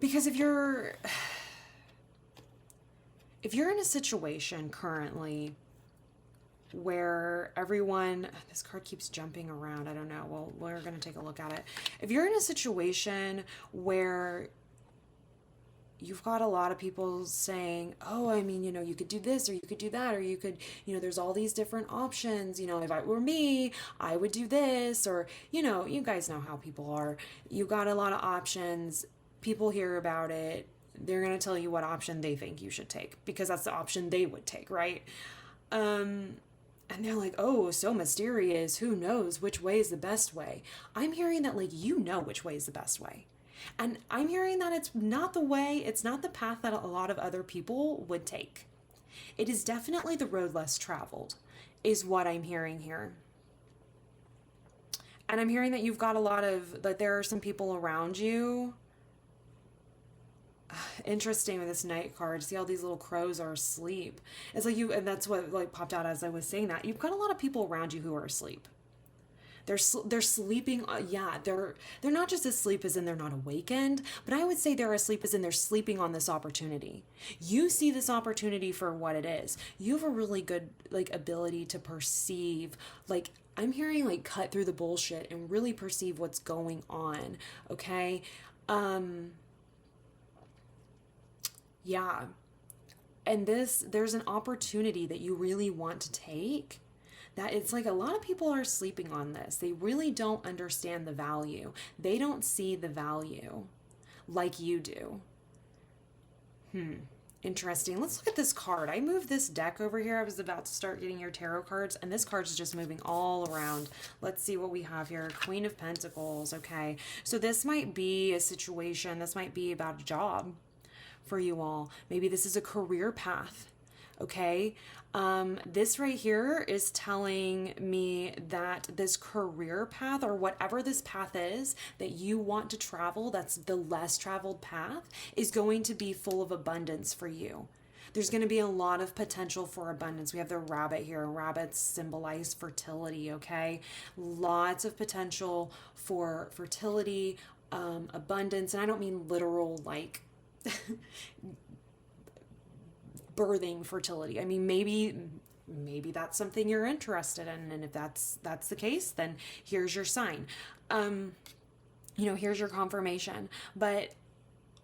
A: if you're in a situation currently where everyone, this card keeps jumping around, I don't know, well, we're going to take a look at it. If you're in a situation where you've got a lot of people saying, oh, I mean, you know, you could do this, or you could do that, or you could, you know, there's all these different options. You know, if it were me, I would do this, or, you know, you guys know how people are. You got a lot of options. People hear about it. They're going to tell you what option they think you should take, because that's the option they would take, right? And they're like, oh, so mysterious. Who knows which way is the best way? I'm hearing that, like, you know which way is the best way. And I'm hearing that it's not the path that a lot of other people would take. It is definitely the road less traveled, is what I'm hearing here. And I'm hearing that you've got that there are some people around you. Interesting with this Knight card. See how these little crows are asleep. It's like and that's what like popped out as I was saying that. You've got a lot of people around you who are asleep. They're sleeping. Yeah, they're not just asleep as in they're not awakened, but I would say they're asleep as in they're sleeping on this opportunity. You see this opportunity for what it is. You have a really good like ability to perceive, like, I'm hearing, like, cut through the bullshit and really perceive what's going on. Okay. Yeah. And there's an opportunity that you really want to take. That it's like a lot of people are sleeping on this. They really don't understand the value. They don't see the value like you do. Interesting. Let's look at this card. I moved this deck over here. I was about to start getting your tarot cards, and this card's just moving all around. Let's see what we have here. Queen of Pentacles. Okay. So this might be a situation. This might be about a job for you all. Maybe this is a career path. Okay. This right here is telling me that this career path, or whatever this path is that you want to travel, that's the less traveled path, is going to be full of abundance for you. There's going to be a lot of potential for abundance. We have the rabbit here. Rabbits symbolize fertility, okay? Lots of potential for fertility, abundance. And I don't mean literal, like, birthing fertility. I mean, maybe that's something you're interested in, and if that's the case, then here's your sign. Here's your confirmation. But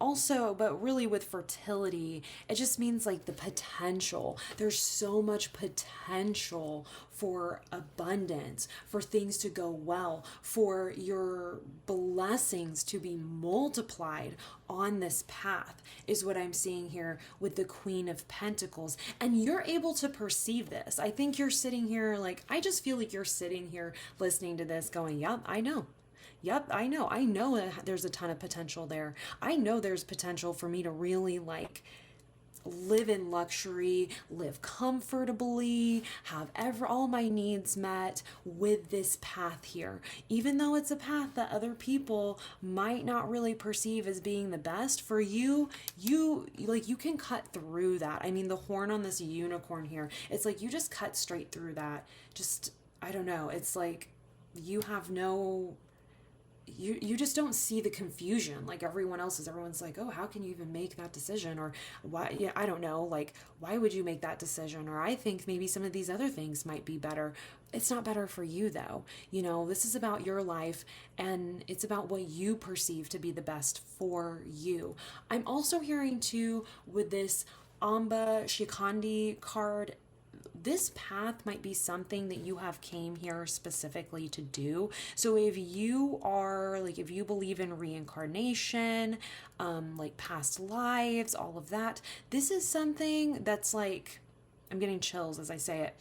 A: really with fertility, it just means like the potential. There's so much potential for abundance, for things to go well, for your blessings to be multiplied on this path, is what I'm seeing here with the Queen of Pentacles. And you're able to perceive this. I think you're sitting here, like, I just feel like you're sitting here listening to this going, yep, I know. Yep, I know. I know there's a ton of potential there. I know there's potential for me to really, like, live in luxury, live comfortably, have all my needs met with this path here. Even though it's a path that other people might not really perceive as being the best, for you can cut through that. I mean, the horn on this unicorn here, it's like you just cut straight through that. Just, I don't know. It's like you have no... You just don't see the confusion like everyone else is. Everyone's like, oh, how can you even make that decision? Or why? Yeah, I don't know. Like, why would you make that decision? Or I think maybe some of these other things might be better. It's not better for you though. This is about your life, and it's about what you perceive to be the best for you. I'm also hearing too with this Amba Shikandi card, this path might be something that you have came here specifically to do. So if you believe in reincarnation, like past lives, all of that, this is something that's like, I'm getting chills as I say it.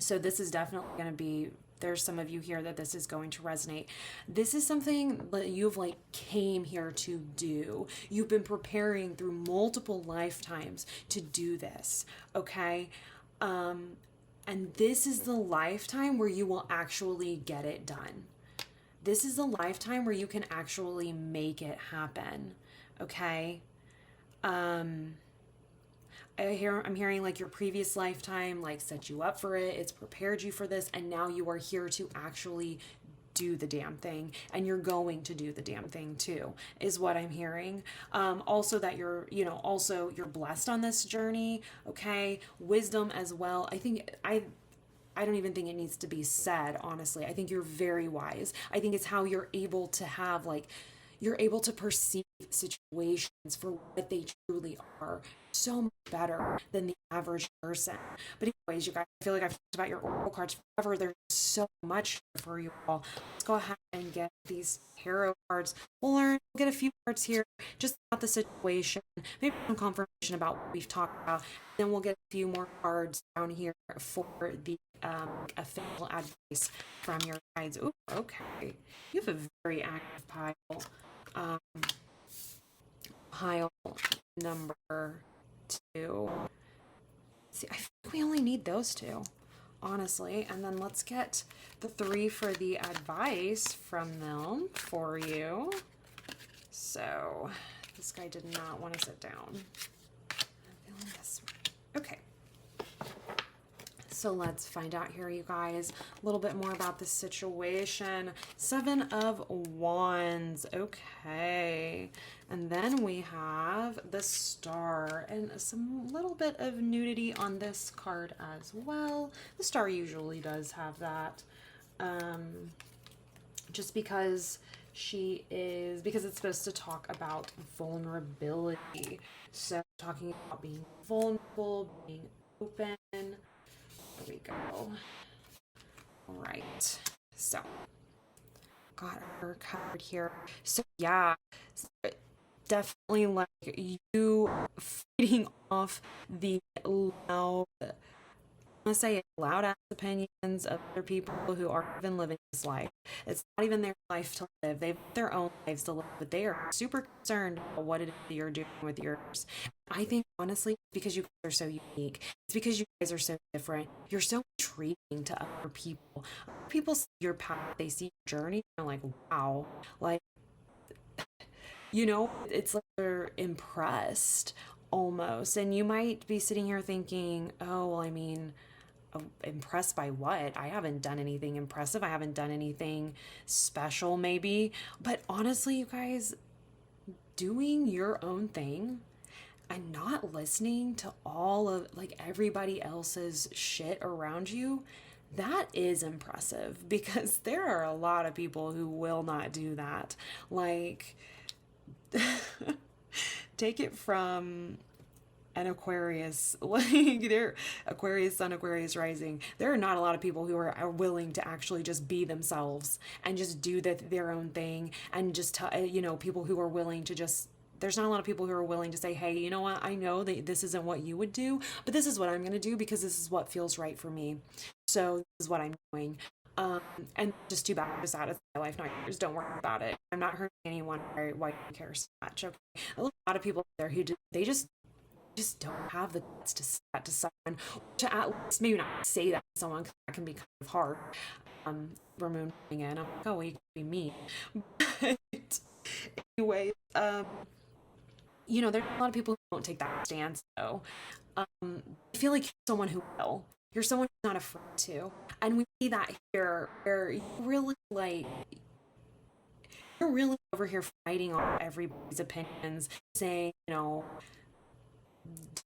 A: So this is definitely going to be, there's some of you here that this is going to resonate. This is something that you've like came here to do. You've been preparing through multiple lifetimes to do this, okay? And this is the lifetime where you will actually get it done. This is the lifetime where you can actually make it happen. Okay. I'm hearing like your previous lifetime, like set you up for it. It's prepared you for this. And now you are here to actually do the damn thing, and you're going to do the damn thing too, is what I'm hearing. Also that you're blessed on this journey. Okay. Wisdom as well. I don't even think it needs to be said, honestly. I think you're very wise. I think it's how you're able to have, like, you're able to perceive situations for what they truly are so much better than the average person. But anyways, you guys, I feel like I've talked about your oracle cards forever. There's so much for you all. Let's go ahead and get these tarot cards. We'll get a few cards here just about the situation, maybe some confirmation about what we've talked about. Then we'll get a few more cards down here for the official advice from your guides. Ooh, okay. You have a very active pile. Pile number 2. See, I think we only need those 2, honestly. And then let's get the 3 for the advice from them for you. So this guy did not want to sit down. I'm feeling this one. Okay. So let's find out here, you guys, a little bit more about the situation. 7 of Wands. Okay. And then we have the Star and some little bit of nudity on this card as well. The Star usually does have that. Just because it's supposed to talk about vulnerability. So talking about being vulnerable, being open. There we go. All right. So, got her covered here. So, yeah, definitely like you feeding off the loud, I want to say loud ass opinions of other people who aren't even living this life. It's not even their life to live. They've their own lives to live, but they are super concerned about what it is that you're doing with yours. I think honestly, because you guys are so unique, it's because you guys are so different. You're so intriguing to other people. Other people see your path, they see your journey, and they're like, wow, like, it's like they're impressed. almost. And you might be sitting here thinking, oh, well, I mean, impressed by what? I haven't done anything impressive. I haven't done anything special, maybe. But honestly, you guys, doing your own thing and not listening to all of like everybody else's shit around you, that is impressive because there are a lot of people who will not do that. Like, take it from an Aquarius, like they're Aquarius Sun, Aquarius rising. There are not a lot of people who are willing to actually just be themselves and just do their own thing and just, people who are willing to just, there's not a lot of people who are willing to say, hey, you know what? I know that this isn't what you would do, but this is what I'm going to do because this is what feels right for me. So this is what I'm doing. And just too bad, just that it's my life, not yours. Don't worry about it. I'm not hurting anyone. Why do you care so much? Okay. A lot of people there who they just don't have the guts to say that to someone, to at least maybe not say that to someone, because that can be kind of hard. Ramon coming in, I'm like, oh, well, you can be mean. But anyway, there's a lot of people who won't take that stance, though. I feel like you're someone who will. You're someone who's not afraid to. And we see that here, where you're really over here fighting off everybody's opinions, saying, don't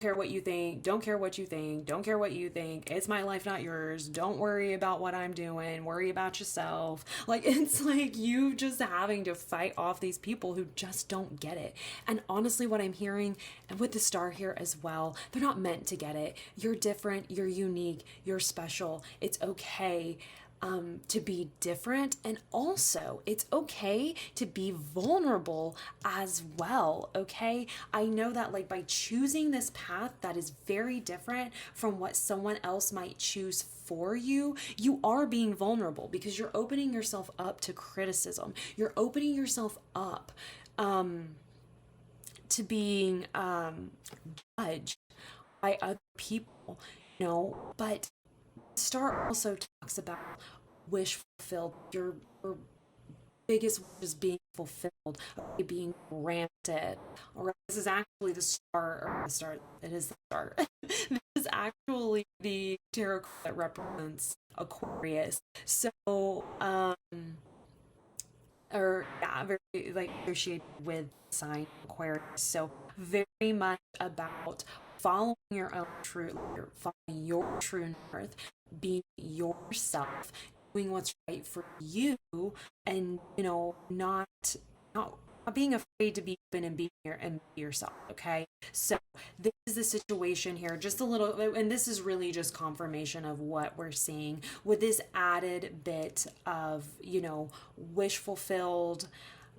A: care what you think, don't care what you think, don't care what you think, it's my life, not yours, don't worry about what I'm doing, worry about yourself. Like, it's like you just having to fight off these people who just don't get it. And honestly, what I'm hearing, and with the star here as well, they're not meant to get it. You're different, you're unique, you're special, it's okay to be different, and also it's okay to be vulnerable as well. Okay, I know that, like, by choosing this path that is very different from what someone else might choose for you, you are being vulnerable because you're opening yourself up to criticism, you're opening yourself up to being judged by other people, but Star also talks about wish fulfilled, your biggest wish is being fulfilled, okay, being granted. All right, this is actually it is the star. This is actually the tarot card that represents Aquarius. So, very like associated with the sign Aquarius. So very much about following your own truth, following your true north, being yourself, doing what's right for you, and not being afraid to be open and be here and be yourself. Okay, so this is the situation here, just a little, and this is really just confirmation of what we're seeing with this added bit of wish fulfilled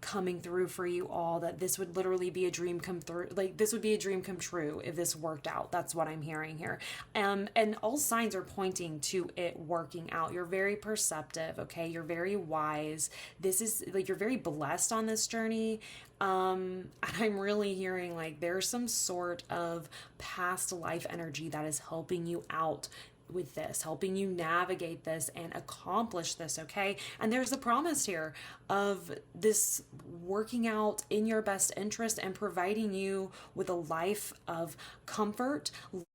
A: coming through for you all, that this would literally be a dream come through, like this would be a dream come true if this worked out. That's what I'm hearing here. And all signs are pointing to it working out. You're very perceptive, okay? You're very wise. This is like, you're very blessed on this journey. And I'm really hearing like there's some sort of past life energy that is helping you out with this, helping you navigate this and accomplish this, okay? And there's a promise here of this working out in your best interest and providing you with a life of comfort,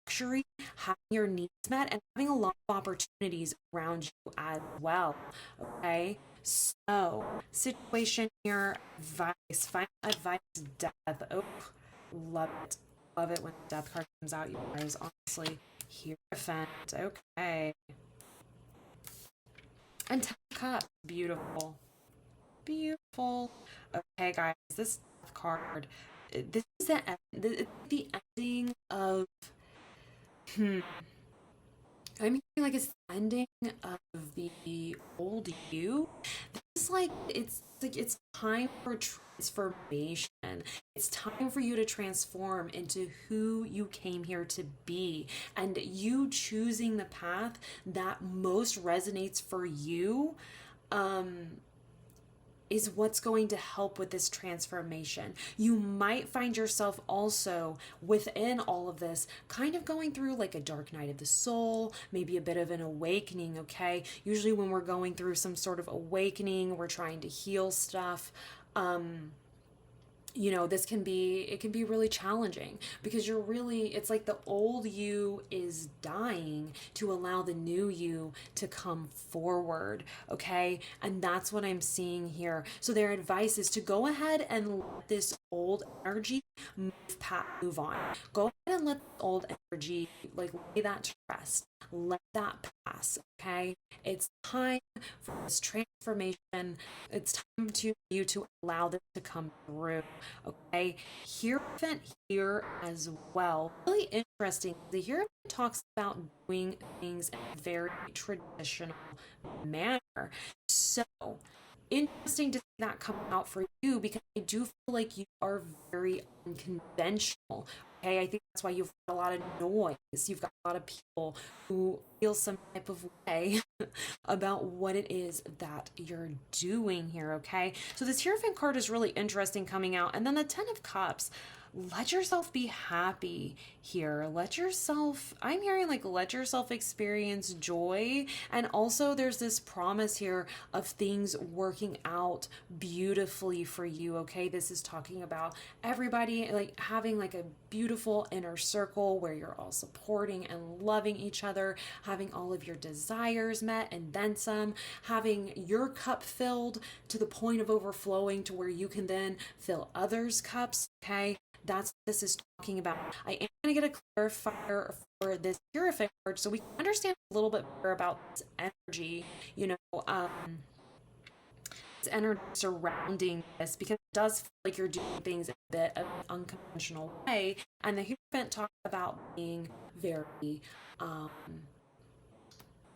A: luxury, having your needs met, and having a lot of opportunities around you as well, okay? So, situation here, advice, final advice, death. Oh, love it. Love it when the death card comes out, you guys, honestly. Hierophant, okay. And 10 of Cups, beautiful. Beautiful. Okay, guys, this death card, this is the ending of, I'm hearing like it's the ending of the old you. This is like, it's time for transformation. It's time for you to transform into who you came here to be, and you choosing the path that most resonates for you is what's going to help with this transformation. You might find yourself also within all of this kind of going through like a dark night of the soul, maybe a bit of an awakening, okay? Usually when we're going through some sort of awakening, we're trying to heal stuff. this it can be really challenging because it's like the old you is dying to allow the new you to come forward. Okay. And that's what I'm seeing here. So their advice is to go ahead and let this old energy move on. Go ahead and let the old energy, like, lay that to rest. Let that pass. Okay. It's time for this transformation. It's time to you to allow this to come through. Okay, Hierophant here as well. Really interesting. The Hierophant talks about doing things in a very traditional manner. So interesting to see that come out for you because I do feel like you are very unconventional. Okay, I think that's why you've got a lot of noise. You've got a lot of people who feel some type of way about what it is that you're doing here. Okay, so this Hierophant card is really interesting coming out, and then the Ten of Cups. Let yourself be happy here. I'm hearing like let yourself experience joy. And also, there's this promise here of things working out beautifully for you. Okay, this is talking about everybody like having like a beautiful inner circle where you're all supporting and loving each other, having all of your desires met and then some, having your cup filled to the point of overflowing to where you can then fill others' cups. Okay, that's what this is talking about. I am going to get a clarifier for this Hierophant card so we can understand a little bit better about this energy, this energy surrounding this, because it does feel like you're doing things in a bit of an unconventional way. And the Hierophant talks about being very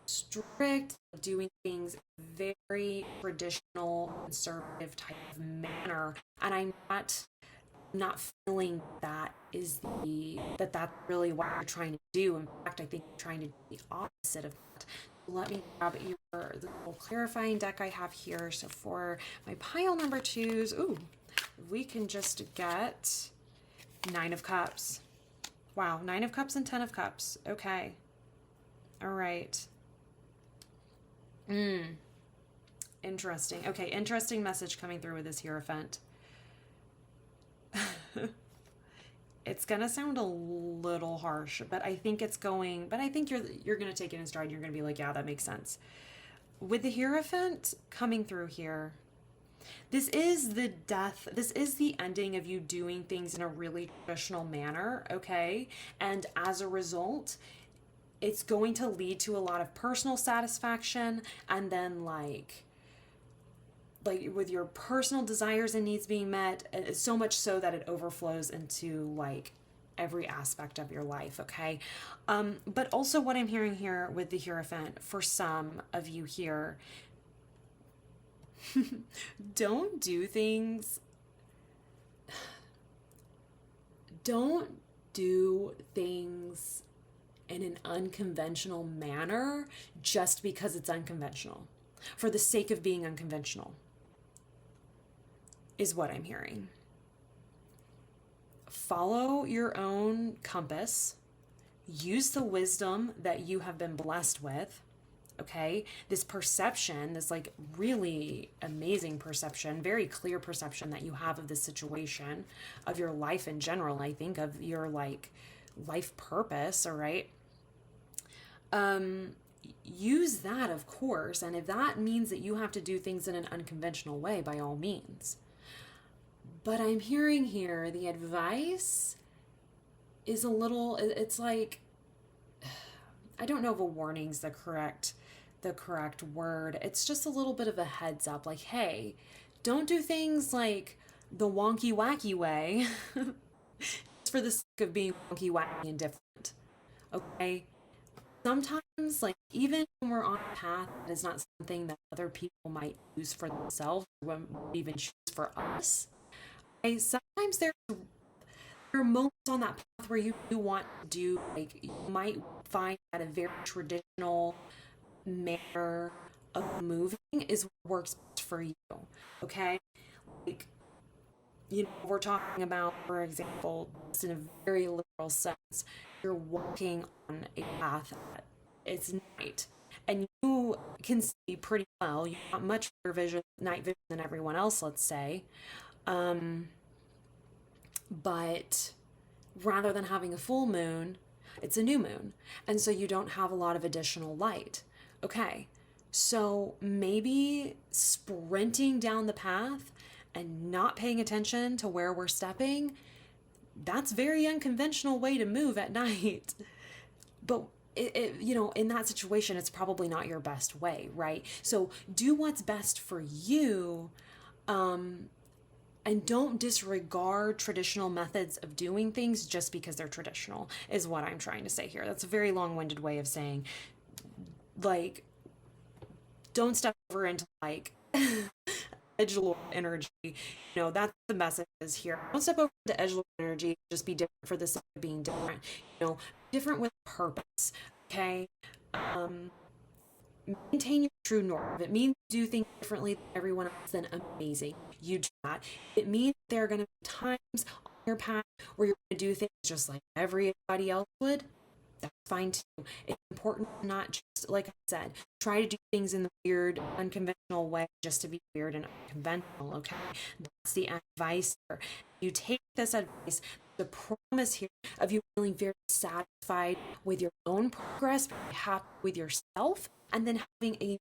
A: strict, doing things in a very traditional, conservative type of manner. And I'm not feeling that's really what you're trying to do. In fact, I think you're trying to do the opposite of that. Let me grab the little clarifying deck I have here. So for my pile number twos, we can just get Nine of Cups. Wow, Nine of Cups and Ten of Cups. Okay. All right. Interesting. Okay, interesting message coming through with this Hierophant. It's gonna sound a little harsh, but I think you're gonna take it in stride. You're gonna be like, yeah, that makes sense. With the Hierophant coming through here, this is the death. This is the ending of you doing things in a really traditional manner, okay? And as a result, it's going to lead to a lot of personal satisfaction, and then like with your personal desires and needs being met, so much so that it overflows into like every aspect of your life. Okay. But also what I'm hearing here with the Hierophant for some of you here, don't do things in an unconventional manner just because it's unconventional for the sake of being unconventional, is what I'm hearing. Follow your own compass. Use the wisdom that you have been blessed with. Okay? This perception, this like really amazing perception, very clear perception that you have of the situation, of your life in general, I think, of your like life purpose, all right? Use that, of course. And if that means that you have to do things in an unconventional way, by all means. But I'm hearing here the advice is it's like, I don't know if a warning's the correct word. It's just a little bit of a heads up, like, hey, don't do things like the wonky wacky way just for the sake of being wonky wacky and different. Okay? Sometimes, like, even when we're on a path that is not something that other people might use for themselves or even choose for us, sometimes there are moments on that path where you do want to do, like, you might find that a very traditional manner of moving is what works best for you. Okay? Like, we're talking about, for example, just in a very literal sense, you're walking on a path that it's night and you can see pretty well. You've got much better night vision than everyone else, let's say. But rather than having a full moon, it's a new moon. And so you don't have a lot of additional light. Okay, so maybe sprinting down the path and not paying attention to where we're stepping, that's a very unconventional way to move at night. But in that situation, it's probably not your best way, right? So do what's best for you, and don't disregard traditional methods of doing things just because they're traditional, is what I'm trying to say here. That's a very long-winded way of saying, like, don't step over into like edgelord energy. That's the message is here. Don't step over into edgelord energy. Just be different for the sake of being different. Different with purpose. Okay. Maintain your true north. If it means do things differently than everyone else, then amazing. You do that. It means there are going to be times on your path where you're going to do things just like everybody else would. That's fine too. It's important to not just, like I said, try to do things in the weird, unconventional way just to be weird and unconventional, okay? That's the advice here. You take this advice, the promise here of you feeling very satisfied with your own progress, very happy with yourself, and then having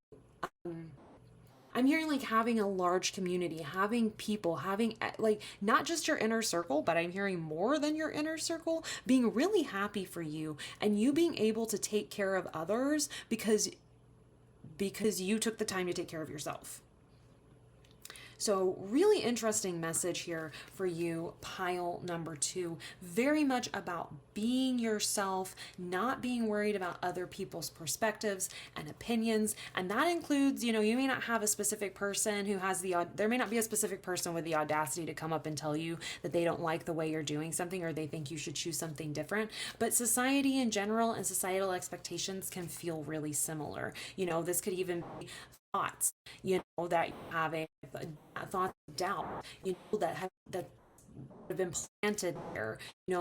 A: I'm hearing like having a large community, having people, having like not just your inner circle, but I'm hearing more than your inner circle, being really happy for you and you being able to take care of others because you took the time to take care of yourself. So really interesting message here for you, pile number 2. Very much about being yourself, not being worried about other people's perspectives and opinions. And that includes, you may not have a specific person who has there may not be a specific person with the audacity to come up and tell you that they don't like the way you're doing something or they think you should choose something different. But society in general and societal expectations can feel really similar. This could even be thoughts, that you have thoughts of doubt, that have been planted there,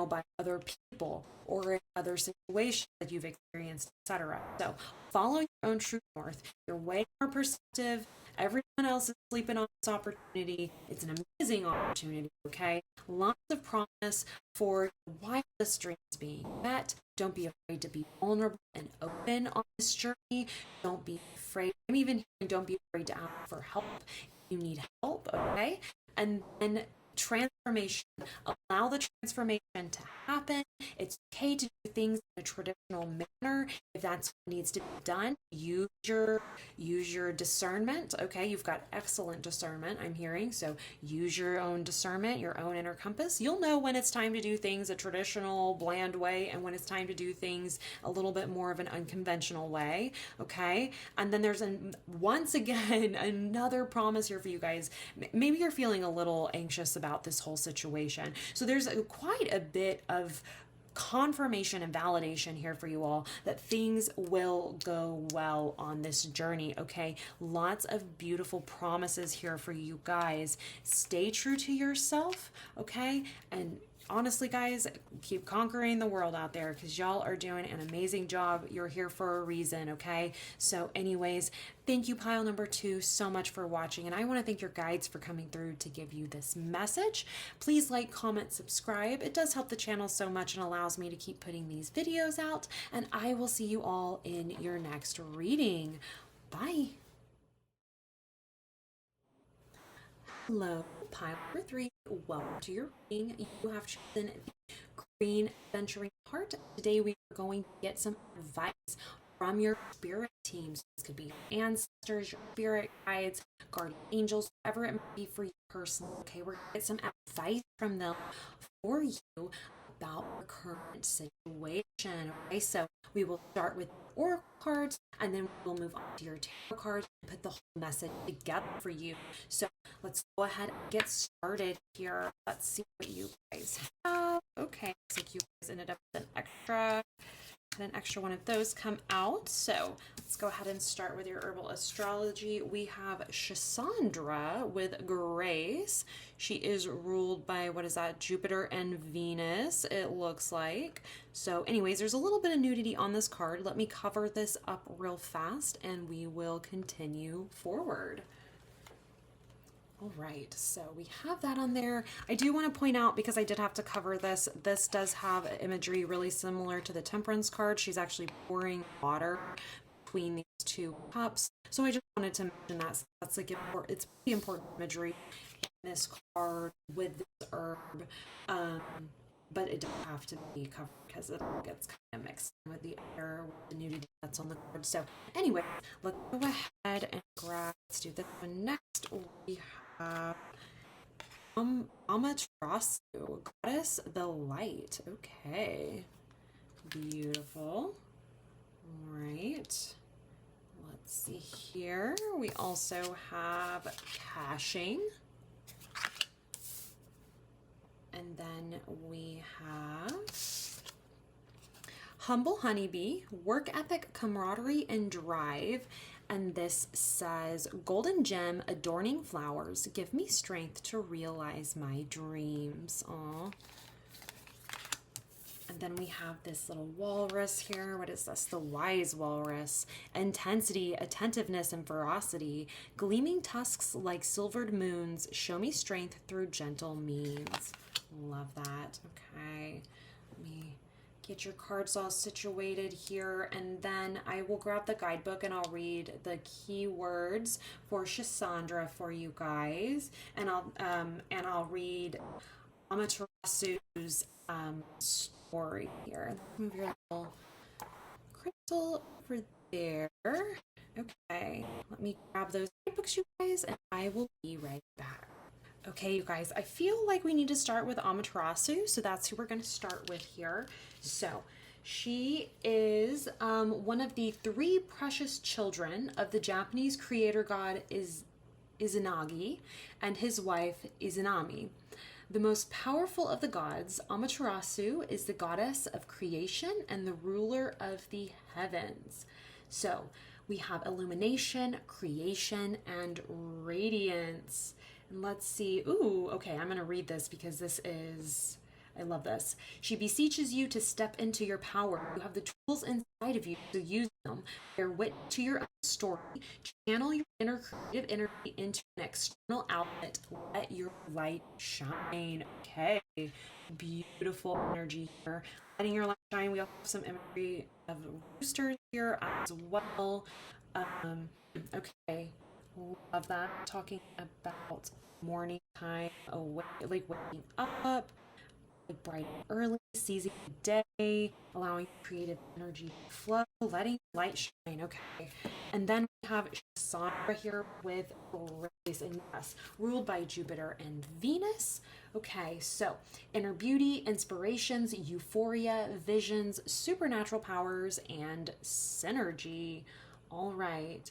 A: by other people or in other situations that you've experienced, etc. So follow your own true north. You're way more perceptive. Everyone else is sleeping on this opportunity. It's an amazing opportunity, okay? Lots of promise for the wildest dreams being met. Don't be afraid to be vulnerable and open on this journey. Don't be afraid. I'm even hearing don't be afraid to ask for help if you need help, okay? And then transformation. Allow the transformation to happen. It's okay to do things in a traditional manner if that's what needs to be done. Use your discernment. Okay, you've got excellent discernment, I'm hearing. So use your own discernment, your own inner compass. You'll know when it's time to do things a traditional, bland way and when it's time to do things a little bit more of an unconventional way. Okay, and then there's once again another promise here for you guys. Maybe you're feeling a little anxious about this whole situation. So there's quite a bit of confirmation and validation here for you all that things will go well on this journey, okay? Lots of beautiful promises here for you guys. Stay true to yourself, okay? And honestly, guys, keep conquering the world out there because y'all are doing an amazing job. You're here for a reason, okay? So anyways, thank you, pile number 2, so much for watching. And I want to thank your guides for coming through to give you this message. Please like, comment, subscribe. It does help the channel so much and allows me to keep putting these videos out. And I will see you all in your next reading. Bye. Hello, pile number 3. Welcome to your reading. You have chosen the Green Adventuring Heart. Today we are going to get some advice from your spirit teams. This could be your ancestors, your spirit guides, guardian angels, whatever it might be for you personally. Okay, we're going to get some advice from them for you about your current situation. Okay, so we will start with oracle cards and then we'll move on to your tarot cards and put the whole message together for you. So let's go ahead and get started here. Let's see what you guys have. Okay, looks like you guys ended up with an extra one of those come out. So let's go ahead and start with your herbal astrology. We have Shasandra with Grace. She is ruled by, what is that, Jupiter and Venus, it looks like. So anyways, there's a little bit of nudity on this card. Let me cover this up real fast and we will continue forward. All right, so we have that on there. I do want to point out, because I did have to cover this, this does have imagery really similar to the Temperance card. She's actually pouring water between these two cups. So I just wanted to mention that. So that's like it's pretty important imagery in this card with this herb. But it doesn't have to be covered because it all gets kind of mixed in with the other, with the nudity that's on the card. So anyway, let's go ahead and grab, let's do this one next. We have Amaterasu, Goddess the Light. Okay, beautiful. All right, let's see here. We also have Caching. And then we have Humble Honeybee, Work Ethic, Camaraderie, and Drive. And this says, Golden Gem, Adorning Flowers, give me strength to realize my dreams. Aw. And then we have this little walrus here. What is this? The Wise Walrus. Intensity, attentiveness, and ferocity. Gleaming tusks like silvered moons show me strength through gentle means. Love that. Okay. Let me get your cards all situated here, and then I will grab the guidebook and I'll read the keywords for Shisandra for you guys, and I'll read Amaterasu's story here. Move your little crystal over there. Okay, let me grab those guidebooks, you guys, and I will be right back. Okay, you guys, I feel like we need to start with Amaterasu, so that's who we're going to start with here. So she is one of the 3 precious children of the Japanese creator god Izanagi and his wife Izanami. The most powerful of the gods, Amaterasu is the goddess of creation and the ruler of the heavens. So we have illumination, creation, and radiance. And let's see. Ooh, okay, I'm going to read this because this is, I love this. She beseeches you to step into your power. You have the tools inside of you, so use them. Bear witness to your own story. Channel your inner creative energy into an external outlet. Let your light shine. Okay, beautiful energy here. Letting your light shine. We also have some imagery of roosters here as well. Okay, love that. Talking about morning time, like waking up, bright and early, seizing the day, allowing creative energy to flow, letting light shine. Okay, and then we have Shisandra here with grace and yes, ruled by Jupiter and Venus. Okay, so inner beauty, inspirations, euphoria, visions, supernatural powers, and synergy. All right.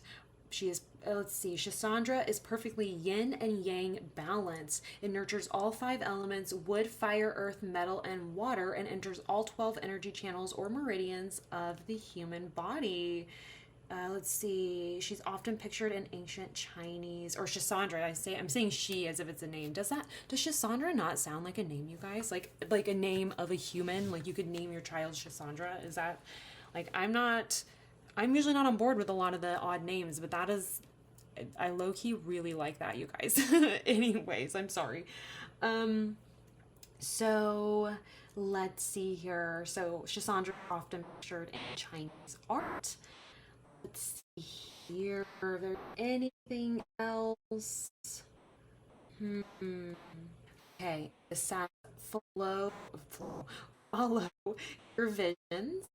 A: She is, let's see, Shisandra is perfectly yin and yang balance. It nurtures all 5 elements, wood, fire, earth, metal, and water, and enters all 12 energy channels or meridians of the human body. Let's see, she's often pictured in ancient Chinese, or Shisandra, I'm saying she as if it's a name. Does Shisandra not sound like a name, you guys? Like a name of a human? Like you could name your child Shisandra? Is that, like, I'm usually not on board with a lot of the odd names, but that is, I low-key really like that, you guys. Anyways, I'm sorry. So let's see here. So Shisandra often pictured in Chinese art. Let's see here. Is there anything else? Okay, the says follow your visions.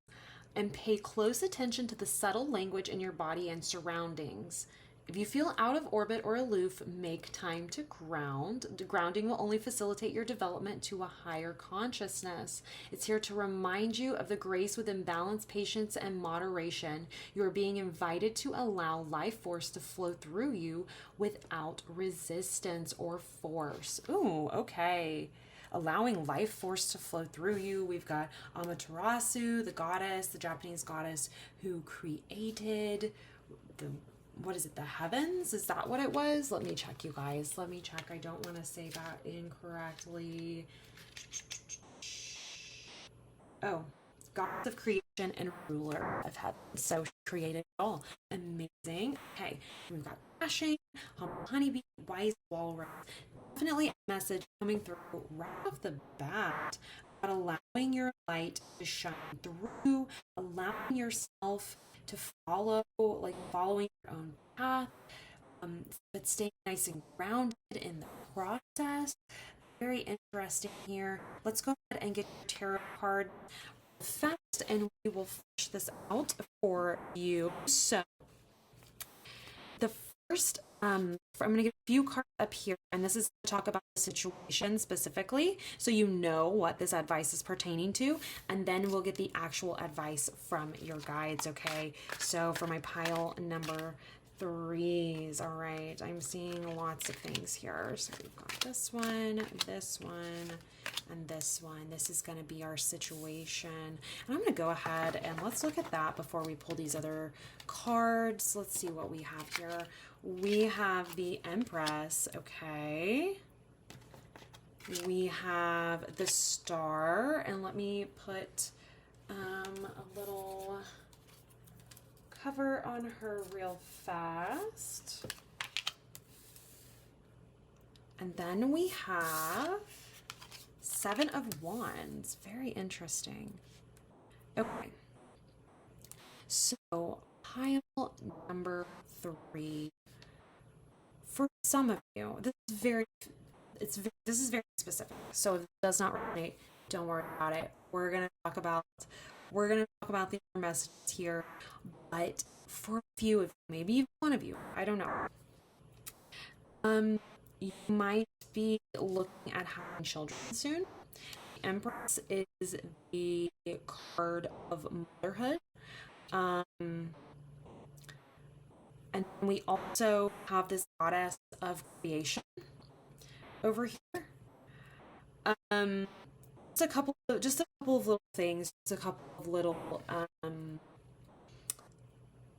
A: And pay close attention to the subtle language in your body and surroundings. If you feel out of orbit or aloof, make time to ground. Grounding will only facilitate your development to a higher consciousness. It's here to remind you of the grace within balance, patience, and moderation. You are being invited to allow life force to flow through you without resistance or force. Ooh, okay. Allowing life force to flow through you. We've got Amaterasu, the goddess, the Japanese goddess who created the heavens? Is that what it was? Let me check, you guys. Let me check. I don't want to say that incorrectly. Oh, goddess of creation and ruler of heaven. So she created it all. Amazing. Okay, we've got crashing, humble honeybee, wise walrus. Definitely a message coming through right off the bat about allowing your light to shine through, allowing yourself to follow, like following your own path, but staying nice and grounded in the process. Very interesting here. Let's go ahead and get your tarot card fast and we will flesh this out for you. So the first, I'm going to get a few cards up here, and this is to talk about the situation specifically, so you know what this advice is pertaining to, and then we'll get the actual advice from your guides, okay? So for my pile number 3s, all right, I'm seeing lots of things here. So we've got this one, and this one. This is going to be our situation. And I'm going to go ahead and let's look at that before we pull these other cards. Let's see what we have here. We have the Empress, okay. We have the Star, and let me put a little cover on her real fast. And then we have 7 of Wands. Very interesting. Okay. So, pile number 3. For some of you, this is very specific. So if it does not resonate, don't worry about it. We're gonna talk about the other messages here. But for a few of you, maybe even one of you, I don't know. You might be looking at having children soon. The Empress is the card of motherhood. And we also have this goddess of creation over here. Just a couple of little things, just a couple of little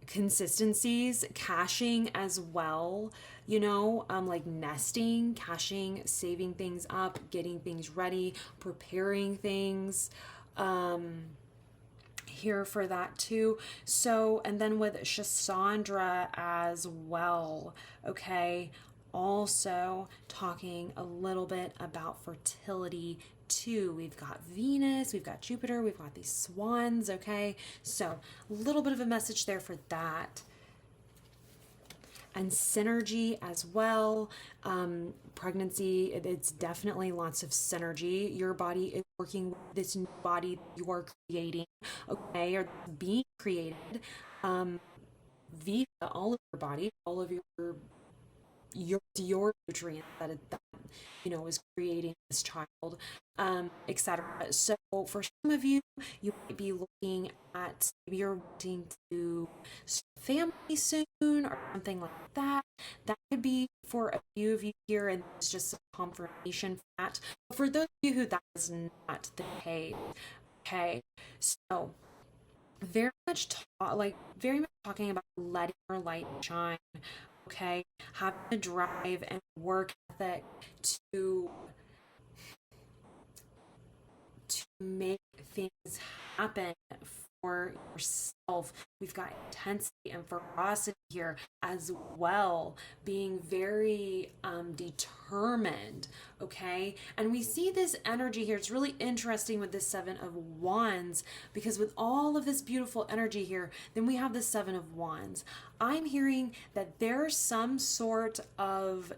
A: consistencies, caching as well, you know, like nesting, caching, saving things up, getting things ready, preparing things. Here for that too. So, and then with Cassandra as well, okay, also talking a little bit about fertility too. We've got Venus, we've got Jupiter, we've got these swans, okay? So a little bit of a message there for that. And synergy as well. Pregnancy, it's definitely lots of synergy. Your body is working with this new body that you are creating, okay, or being created via all of your body, all of your nutrients that you know is creating this child, etc. So for some of you, you might be looking at, maybe you're wanting to start a family soon or something like that. That could be for a few of you here, and it's just a confirmation for that. But for those of you who that is not the case, okay, so very much talking about letting your light shine, okay, having a drive and work ethic to make things happen for yourself. We've got intensity and ferocity here as well, being very determined, okay? And we see this energy here. It's really interesting with this 7 of Wands, because with all of this beautiful energy here, then we have the 7 of Wands. I'm hearing that there's some sort of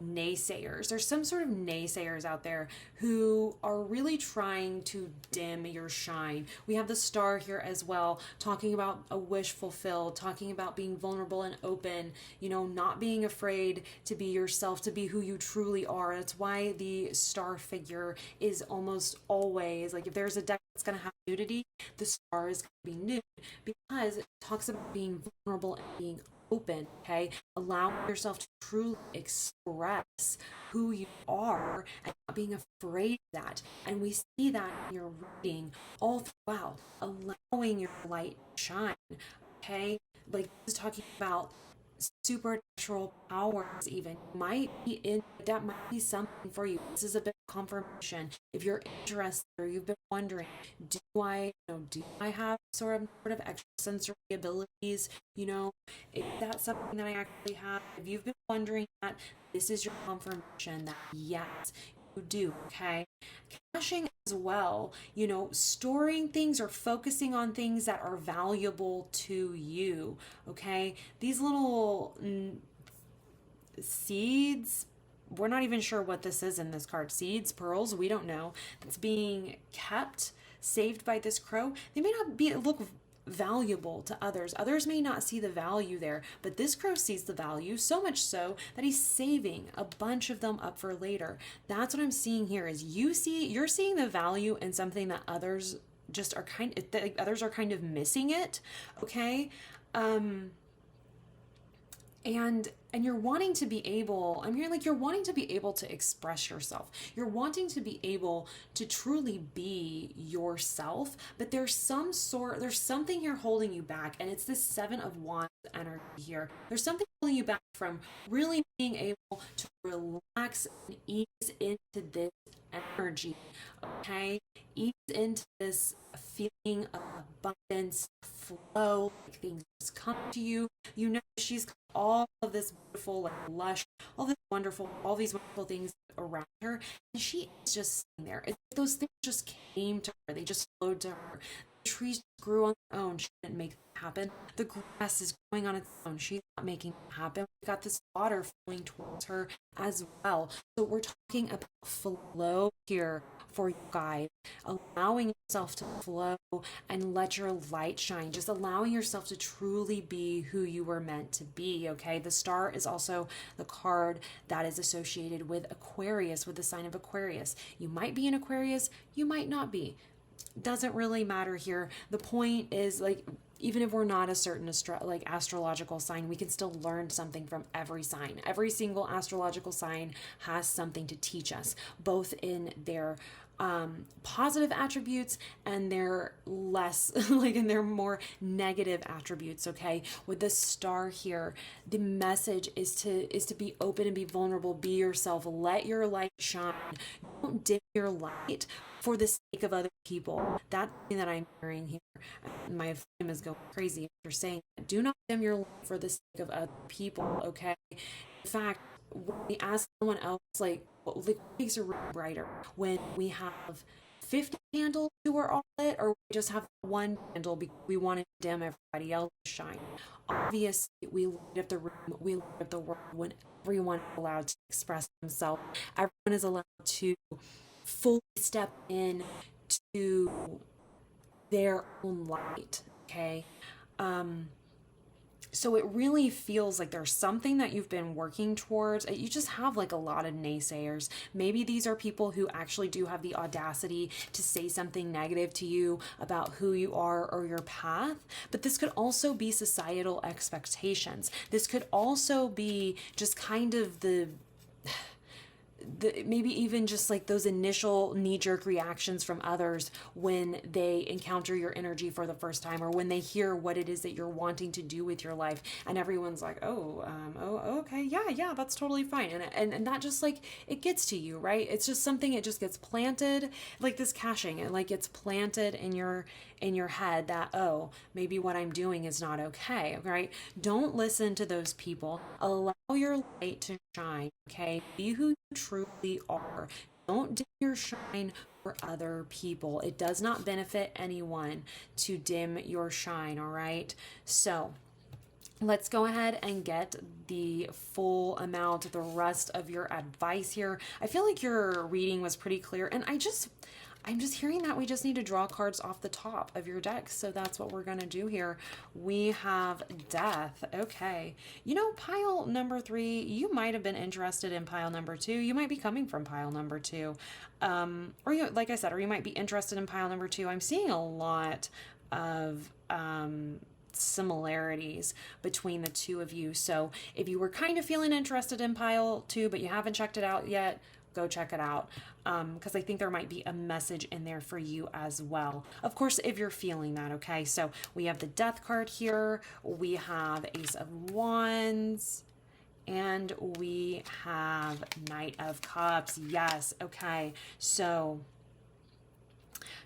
A: naysayers. There's some sort of naysayers out there who are really trying to dim your shine. We have the Star here as well, talking about a wish fulfilled, talking about being vulnerable and open, you know, not being afraid to be yourself, to be who you truly are. That's why the Star figure is almost always, like, if there's a deck that's going to have nudity, the Star is going to be nude, because it talks about being vulnerable and being open, okay? Allow yourself to truly express who you are and not being afraid of that. And we see that in your reading all throughout, allowing your light to shine, okay? Like, this is talking about supernatural powers. Even might be in that might be something for you. This is a bit of confirmation. If you're interested or you've been wondering, do I have sort of extrasensory abilities? Is that something that I actually have? If you've been wondering that, this is your confirmation that yes, you do. Okay, caching as well, storing things or focusing on things that are valuable to you. Okay, these little seeds, we're not even sure what this is in this card. Seeds, pearls, we don't know. It's being kept, saved by this crow. They may not look valuable to others. Others may not see the value there, but this crow sees the value, so much so that he's saving a bunch of them up for later. That's what I'm seeing here is you're seeing the value in something that others others are kind of missing it. Okay. And you're wanting to be able, I'm hearing like you're wanting to be able to express yourself. You're wanting to be able to truly be yourself, but there's something here holding you back, and it's this Seven of Wands energy here. There's something holding you back from really being able to relax and ease into this energy. Okay, ease into this feeling of abundance, flow, like things just come to you. She's got all of this beautiful, like lush, all these wonderful things around her, and she is just sitting there. Those things just came to her. They just flowed to her. The trees grew on their own. She didn't make them happen. The grass is growing on its own. She's not making it happen. We've got this water flowing towards her as well. So we're talking about flow here for you guys, allowing yourself to flow and let your light shine, just allowing yourself to truly be who you were meant to be. Okay, the star is also the card that is associated with Aquarius, with the sign of Aquarius. You might be an Aquarius, you might not be. Doesn't really matter here. The point is, like, even if we're not a certain astrological sign, we can still learn something from every sign. Every single astrological sign has something to teach us, both in their positive attributes and their less in their more negative attributes. Okay, with the star here, the message is to be open and be vulnerable, be yourself, let your light shine. Don't dim your light for the sake of other people. That's something that I'm hearing here. My flame is going crazy after saying that. Do not dim your light for the sake of other people. Okay, in fact, when we ask someone else, what makes a room brighter? When we have 50 candles who are all lit, or we just have one candle because we want to dim everybody else's shine? Obviously, we light up the room, we light up the world when everyone is allowed to express themselves. Everyone is allowed to fully step in to their own light. Okay. So it really feels like there's something that you've been working towards. You just have like a lot of naysayers. Maybe these are people who actually do have the audacity to say something negative to you about who you are or your path. But this could also be societal expectations. This could also be just kind of maybe even just like those initial knee-jerk reactions from others when they encounter your energy for the first time, or when they hear what it is that you're wanting to do with your life, and everyone's like, oh, okay, yeah, that's totally fine, and that just like it gets to you, right? It's just something, it just gets planted, like this caching, it like gets planted in your head that, oh, maybe what I'm doing is not okay, right? Don't listen to those people. Allow your light to shine. Okay, be who you truly are. Don't dim your shine for other people. It does not benefit anyone to dim your shine. All right, so let's go ahead and get the full amount, the rest of your advice here. I feel like your reading was pretty clear, and I'm just hearing that we just need to draw cards off the top of your deck. So that's what we're going to do here. We have Death. Okay. Pile number 3, you might have been interested in pile number 2. You might be coming from pile number 2. Like I said, or you might be interested in pile number 2. I'm seeing a lot of similarities between the two of you. So if you were kind of feeling interested in pile 2, but you haven't checked it out yet, go check it out, because I think there might be a message in there for you as well. Of course, if you're feeling that, okay? So we have the Death card here. We have Ace of Wands. And we have Knight of Cups. Yes, okay. So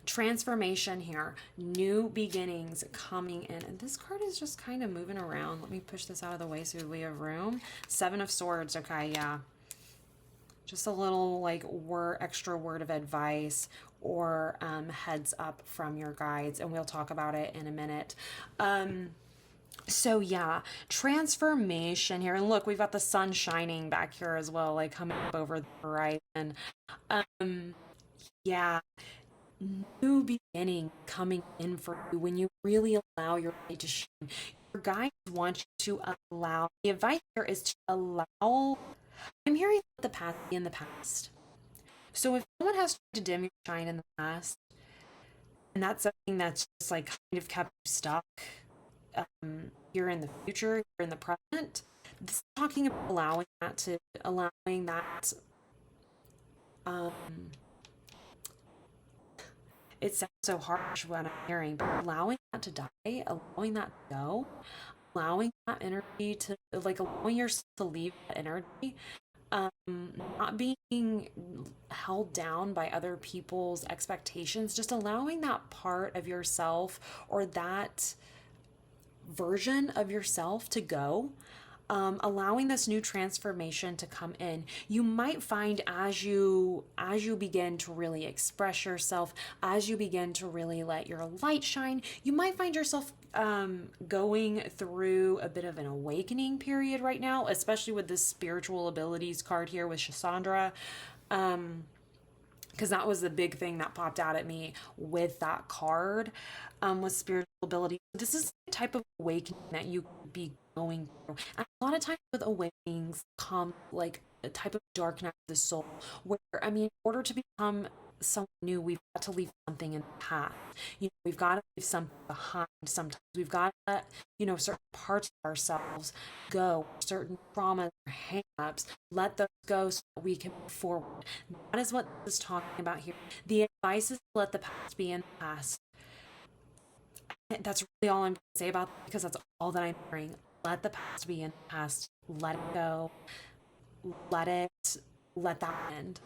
A: transformation here, new beginnings coming in. And this card is just kind of moving around. Let me push this out of the way so we have room. Seven of Swords. Okay, yeah. Just a little like extra word of advice or heads up from your guides. And we'll talk about it in a minute. So yeah, transformation here. And look, we've got the sun shining back here as well, like coming up over the horizon. Yeah, new beginning coming in for you when you really allow your light to shine. Your guides want you to allow, the advice here is to allow, I'm hearing the past be in the past. So if someone has tried to dim your shine in the past, and that's something that's just like kind of kept you stuck, you're in the future, you're in the present. This is talking about allowing that it sounds so harsh what I'm hearing, but allowing that to die, allowing that to go, allowing that energy to, like, allowing yourself to leave that energy, not being held down by other people's expectations, just allowing that part of yourself or that version of yourself to go, allowing this new transformation to come in. You might find as you begin to really express yourself, as you begin to really let your light shine, you might find yourself going through a bit of an awakening period right now, especially with this spiritual abilities card here with Cassandra. Because that was the big thing that popped out at me with that card, with spiritual ability. This is the type of awakening that you could be going through. And a lot of times with awakenings come like a type of dark night of the soul, where, I mean, in order to become someone new, we've got to leave something in the past. We've got to leave something behind. Sometimes we've got to let, certain parts of ourselves go, certain traumas or hang-ups, let those go so that we can move forward. That is what this is talking about here. The advice is to let the past be in the past. That's really all I'm going to say about that, because that's all that I'm hearing. Let the past be in the past. Let it go. Let that end.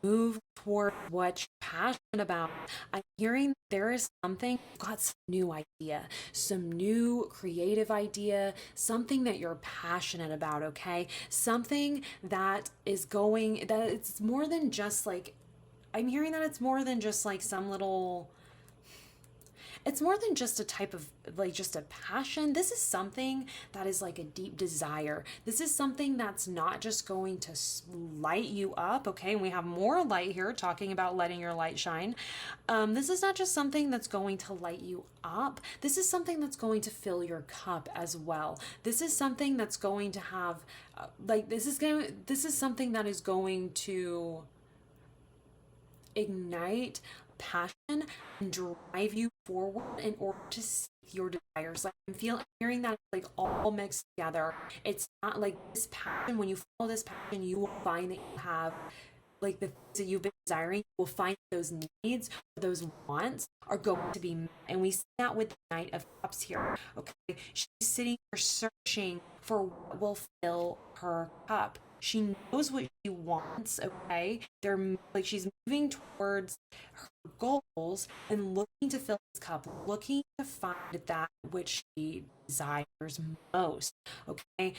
A: Move toward what you're passionate about. I'm hearing there is something, you've got some new idea, some new creative idea, something that you're passionate about, okay? Something that it's more than just like, I'm hearing that it's more than just like it's more than just a type of, like, just a passion. This is something that is like a deep desire. This is something that's not just going to light you up, okay? And we have more light here, talking about letting your light shine. This is not just something that's going to light you up. This is something that's going to fill your cup as well. This is something that's going to have, this is something that is going to ignite passion and drive you forward in order to seek your desires. Like, I'm hearing that like all mixed together. It's not like this passion. When you follow this passion, you will find that you have like the things that you've been desiring. You will find those needs, those wants are going to be met. And we see that with the Knight of Cups here. Okay, she's sitting here searching for what will fill her cup. She knows what she wants, okay? She's moving towards her goals and looking to fill this cup, looking to find that which she desires most, okay?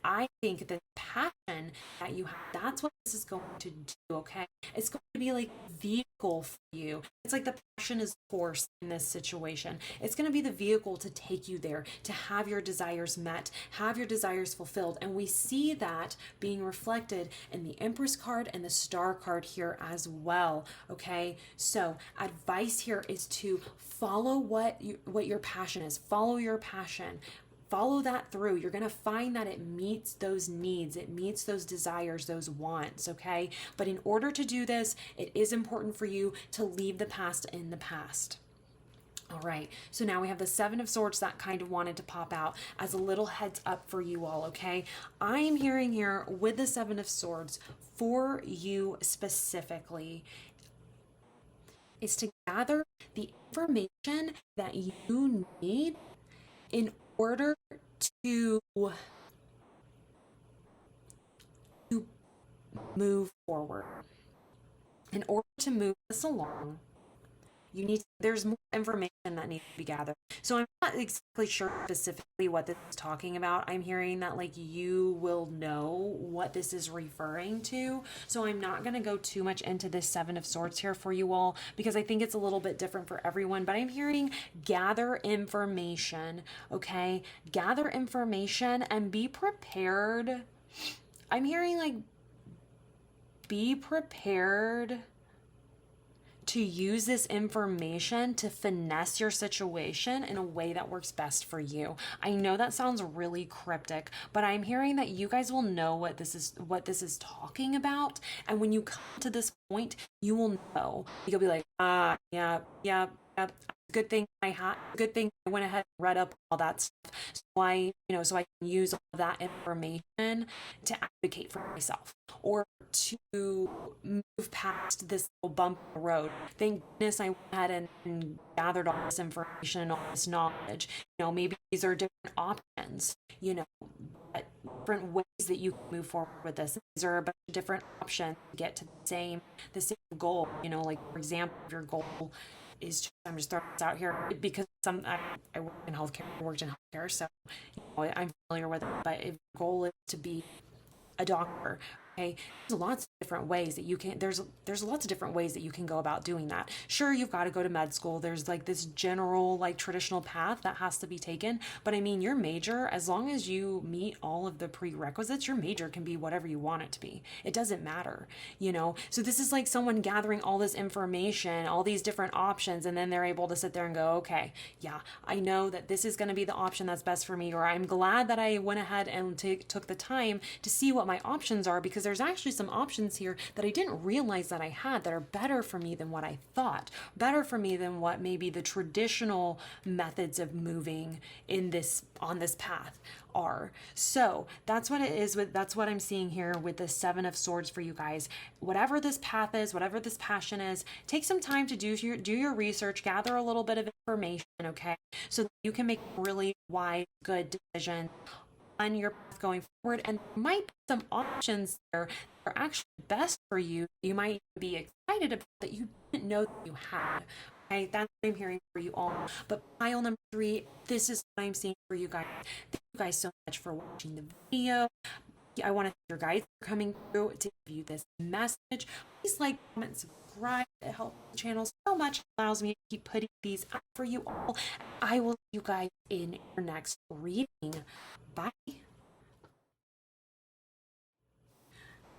A: I think the passion that you have, that's what this is going to do, okay? It's going to be like a vehicle for you. It's like the passion is force in this situation. It's going to be the vehicle to take you there, to have your desires met, have your desires fulfilled. And we see that being reflected in the Empress card and the Star card here as well, okay? So advice here is to follow what your passion is. Follow your passion. Follow that through. You're going to find that it meets those needs, it meets those desires, those wants, okay? But in order to do this, it is important for you to leave the past in the past. All right, so now we have the Seven of Swords that kind of wanted to pop out as a little heads up for you all, okay? I'm hearing here with the Seven of Swords for you specifically is to gather the information that you need in order to move forward. In order to move this along, there's more information that needs to be gathered. So I'm not exactly sure specifically what this is talking about. I'm hearing that like you will know what this is referring to. So I'm not going to go too much into this Seven of Swords here for you all because I think it's a little bit different for everyone, but I'm hearing gather information, okay? Gather information and be prepared. I'm hearing like be prepared to use this information to finesse your situation in a way that works best for you. I know that sounds really cryptic, but I'm hearing that you guys will know what this is talking about. And when you come to this point, you will know. You'll be like, yeah. Good thing good thing I went ahead and read up all that stuff. So I can use all of that information to advocate for myself or to move past this little bump in the road. Thank goodness I went ahead and gathered all this information and all this knowledge. Maybe these are different options, but different ways that you can move forward with this. These are a bunch of different options to get to the same goal. Like for example, if your goal is I'm just throwing this out here because I worked in healthcare, so I'm familiar with it. But if your goal is to be a doctor, okay, there's lots of different ways that you can. There's lots of different ways that you can go about doing that. Sure, you've got to go to med school. There's like this general like traditional path that has to be taken. But I mean, your major, as long as you meet all of the prerequisites, your major can be whatever you want it to be. It doesn't matter, So this is like someone gathering all this information, all these different options, and then they're able to sit there and go, okay, yeah, I know that this is going to be the option that's best for me, or I'm glad that I went ahead and took the time to see what my options are, because there's actually some options here that I didn't realize that I had that are better for me than what I thought, better for me than what maybe the traditional methods of moving on this path are. So that's what it is that's what I'm seeing here with the Seven of Swords for you guys. Whatever this path is, whatever this passion is, take some time to do your research, gather a little bit of information, okay? So that you can make really wise, good decisions on your path going forward. And there might be some options there that are actually best for you. You might be excited about that you didn't know that you had. Okay, that's what I'm hearing for you all. But pile number 3, this is what I'm seeing for you guys. Thank you guys so much for watching the video. I want to thank your guys for coming through to give you this message. Please like, comment, subscribe. It helps the channel so much. It allows me to keep putting these up for you all. I will see you guys in your next reading. Bye.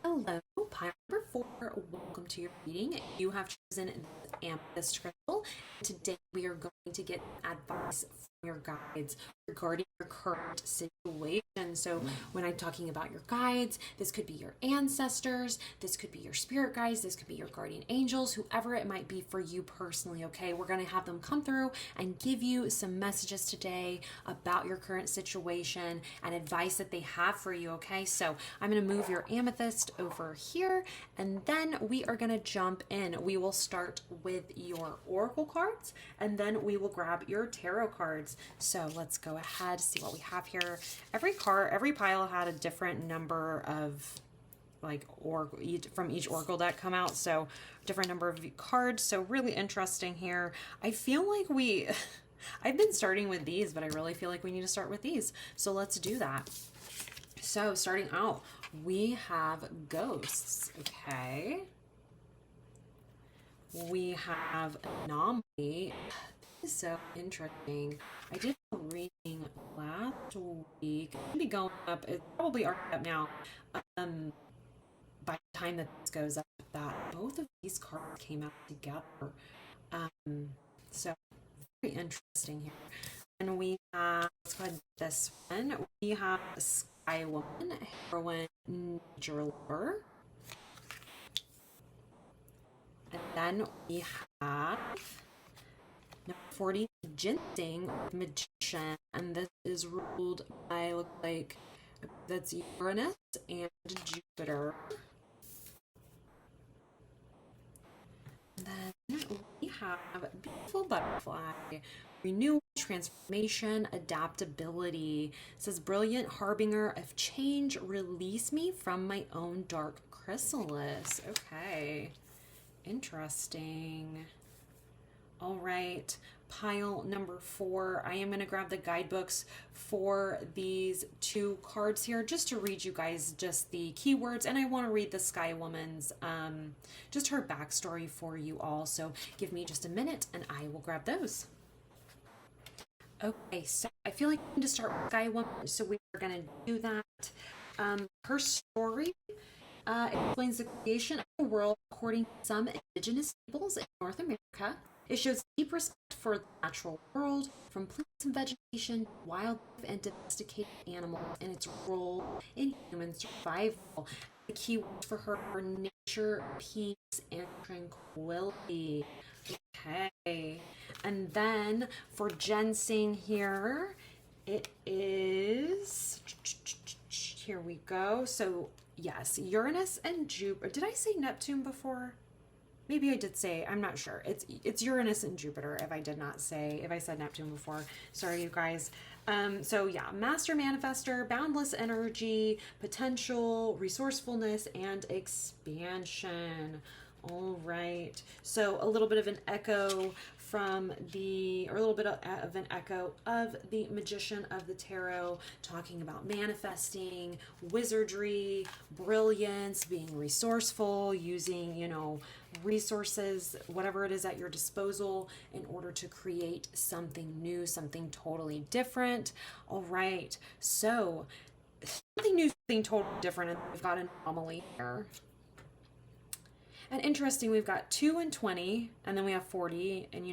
A: Hello, pile number 4. Welcome to your reading. You have chosen this amethyst crystal. Today we are going to get advice from your guides regarding your current situation. So when I'm talking about your guides, this could be your ancestors, this could be your spirit guides, this could be your guardian angels, whoever it might be for you personally, okay? We're going to have them come through and give you some messages today about your current situation and advice that they have for you, okay? So I'm going to move your amethyst over here, and then we are going to jump in. We will start with your oracle cards, and then we will grab your tarot cards. So let's go ahead, see what we have here. Every pile had a different number of from each oracle deck come out, so different number of cards. So really interesting here. I feel like I've been starting with these, but I really feel like we need to start with these. So let's do that. So starting out, we have ghosts, okay? We have anomaly. This is so interesting. I did a reading last week. It's gonna be going up. It's probably already up now. By the time that this goes up, that both of these cards came out together. So very interesting here. And we have, let's go ahead and do this one. We have Sky Woman, Heroine, Nature Lover. And then we have Number 40, ginseng, magician, and this is ruled by, look like, that's Uranus and Jupiter. Then we have beautiful butterfly, renewal, transformation, adaptability. It says brilliant harbinger of change, release me from my own dark chrysalis. Okay, interesting. All right, pile number 4. I am going to grab the guidebooks for these 2 cards here just to read you guys just the keywords, and I want to read the Sky Woman's, just her backstory for you all. So give me just a minute and I will grab those. Okay, so I feel like I need to start with Sky Woman, so we are going to do that. Her story explains the creation of the world according to some indigenous peoples in North America. It shows deep respect for the natural world, from plants and vegetation to wildlife and domesticated animals, and its role in human survival. The key words for her are nature, peace, and tranquility. Okay. And then for ginseng here, it is, here we go. So yes, Uranus and Jupiter. Did I say Neptune before? Maybe I did say, I'm not sure. It's Uranus and Jupiter if I said Neptune before. Sorry, you guys. So yeah, master manifester, boundless energy, potential, resourcefulness, and expansion. All right. So a little bit of an echo from or a little bit of an echo of the Magician of the Tarot, talking about manifesting, wizardry, brilliance, being resourceful, using, resources, whatever it is at your disposal in order to create something new, something totally different. All right. So something new, something totally different, and we've got an anomaly here. And interesting, we've got 2 and 20, and then we have 40, and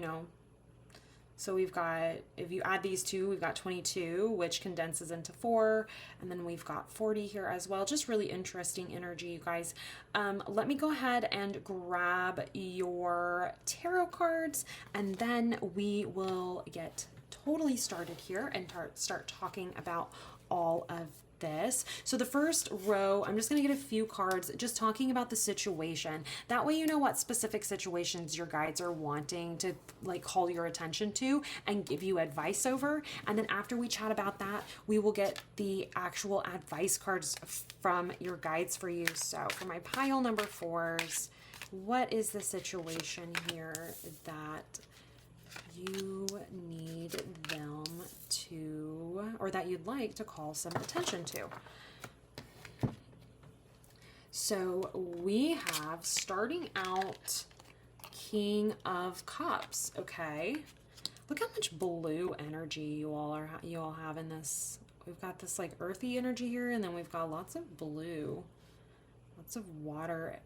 A: so we've got, if you add these 2, we've got 22, which condenses into 4, and then we've got 40 here as well. Just really interesting energy, you guys. Let me go ahead and grab your tarot cards, and then we will get totally started here and start talking about all of this. So the first row, I'm just going to get a few cards just talking about the situation. That way you know what specific situations your guides are wanting to call your attention to and give you advice over. And then after we chat about that, we will get the actual advice cards from your guides for you. So for my pile number 4s, what is the situation here that you need them to, or that you'd like to call some attention to? So we have, starting out, King of Cups. Okay, look how much blue energy you all have in this. We've got this earthy energy here, and then we've got lots of blue, lots of water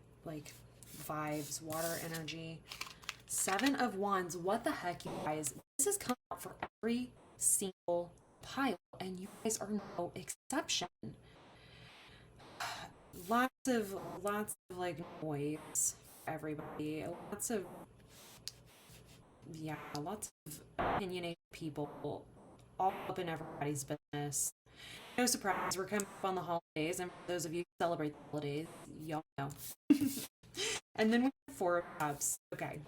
A: vibes, water energy. 7 of Wands. What the heck, you guys? This is coming out for every single pile, and you guys are no exception. Lots of noise for everybody. Lots of opinionated people all up in everybody's business. No surprise, we're coming up on the holidays, and for those of you who celebrate the holidays, y'all know. And then we have 4 of Cups. Okay.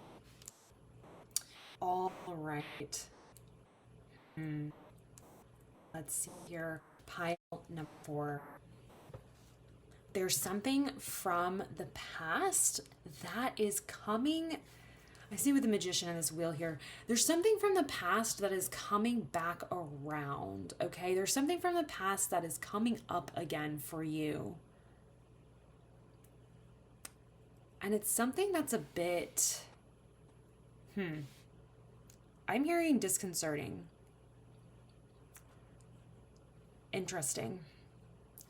A: All right. Let's see here. Pile number 4. There's something from the past that is coming. I see with the Magician and this wheel here. There's something from the past that is coming back around. Okay. There's something from the past that is coming up again for you. And it's something that's a bit, I'm hearing disconcerting. Interesting.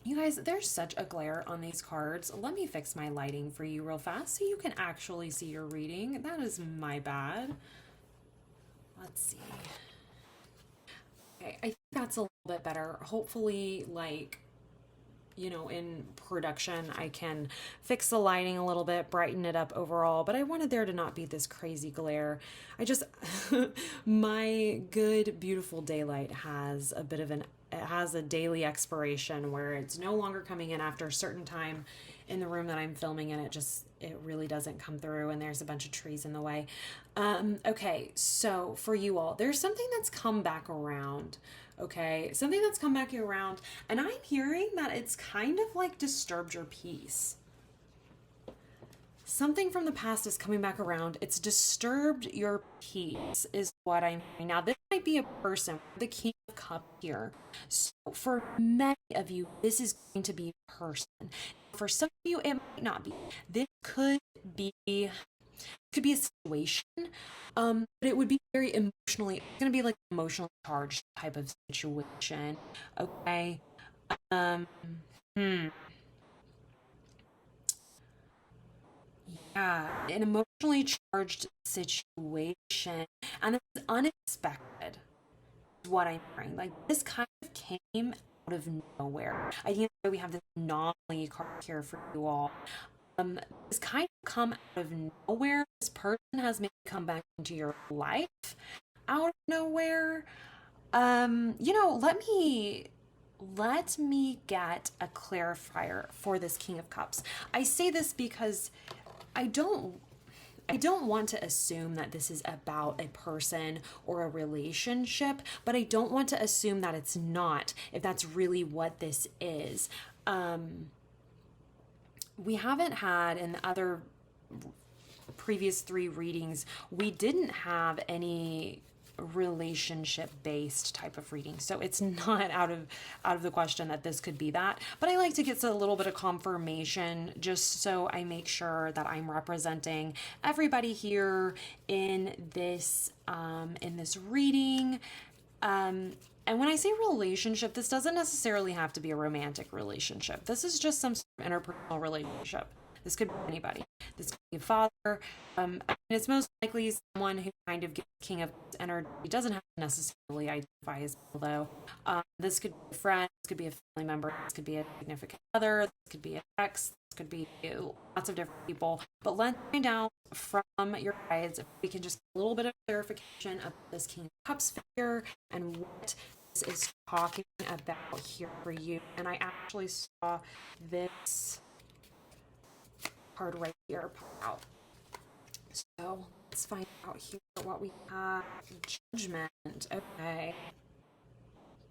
A: You guys, there's such a glare on these cards. Let me fix my lighting for you real fast so you can actually see your reading. That is my bad. Let's see. Okay, I think that's a little bit better. Hopefully, in production, I can fix the lighting a little bit, brighten it up overall, but I wanted there to not be this crazy glare. My good, beautiful daylight has it has a daily expiration where it's no longer coming in after a certain time in the room that I'm filming in. It really doesn't come through, and there's a bunch of trees in the way. Okay, so for you all, there's something that's come back around. Okay, something that's come back around, and I'm hearing that it's kind of like disturbed your peace. Something from the past is coming back around. It's disturbed your peace, is what I'm hearing. Now, this might be a person, the King of Cups here. So, for many of you, this is going to be a person. For some of you, it might not be. This could be a situation, but it would be very emotionally. It's going to be like an emotionally charged type of situation. Okay. Um. Yeah, an emotionally charged situation, and it's unexpected, is what I'm hearing. Like, this kind of came out of nowhere. I think that's why we have this anomaly card here for you all. This kind of come out of nowhere. This person has maybe come back into your life out of nowhere. Let me get a clarifier for this King of Cups. I say this because I don't want to assume that this is about a person or a relationship, but I don't want to assume that it's not, if that's really what this is. We haven't had in the other previous 3 readings, we didn't have any relationship based type of reading, so it's not out of the question that this could be that, but I like to get a little bit of confirmation just so I make sure that I'm representing everybody here in this reading. And when I say relationship, this doesn't necessarily have to be a romantic relationship. This is just some sort of interpersonal relationship. This could be anybody. This could be a father. It's most likely someone who kind of gets King of energy. Doesn't have to necessarily identify as male, though. This could be a friend. This could be a family member. This could be a significant other. This could be an ex. This could be lots of different people. But let's find out from your guides if we can just get a little bit of clarification of this King of Cups figure and what this is talking about here for you. And I actually saw this card right here pop out. So let's find out here what we have. Judgment. Okay.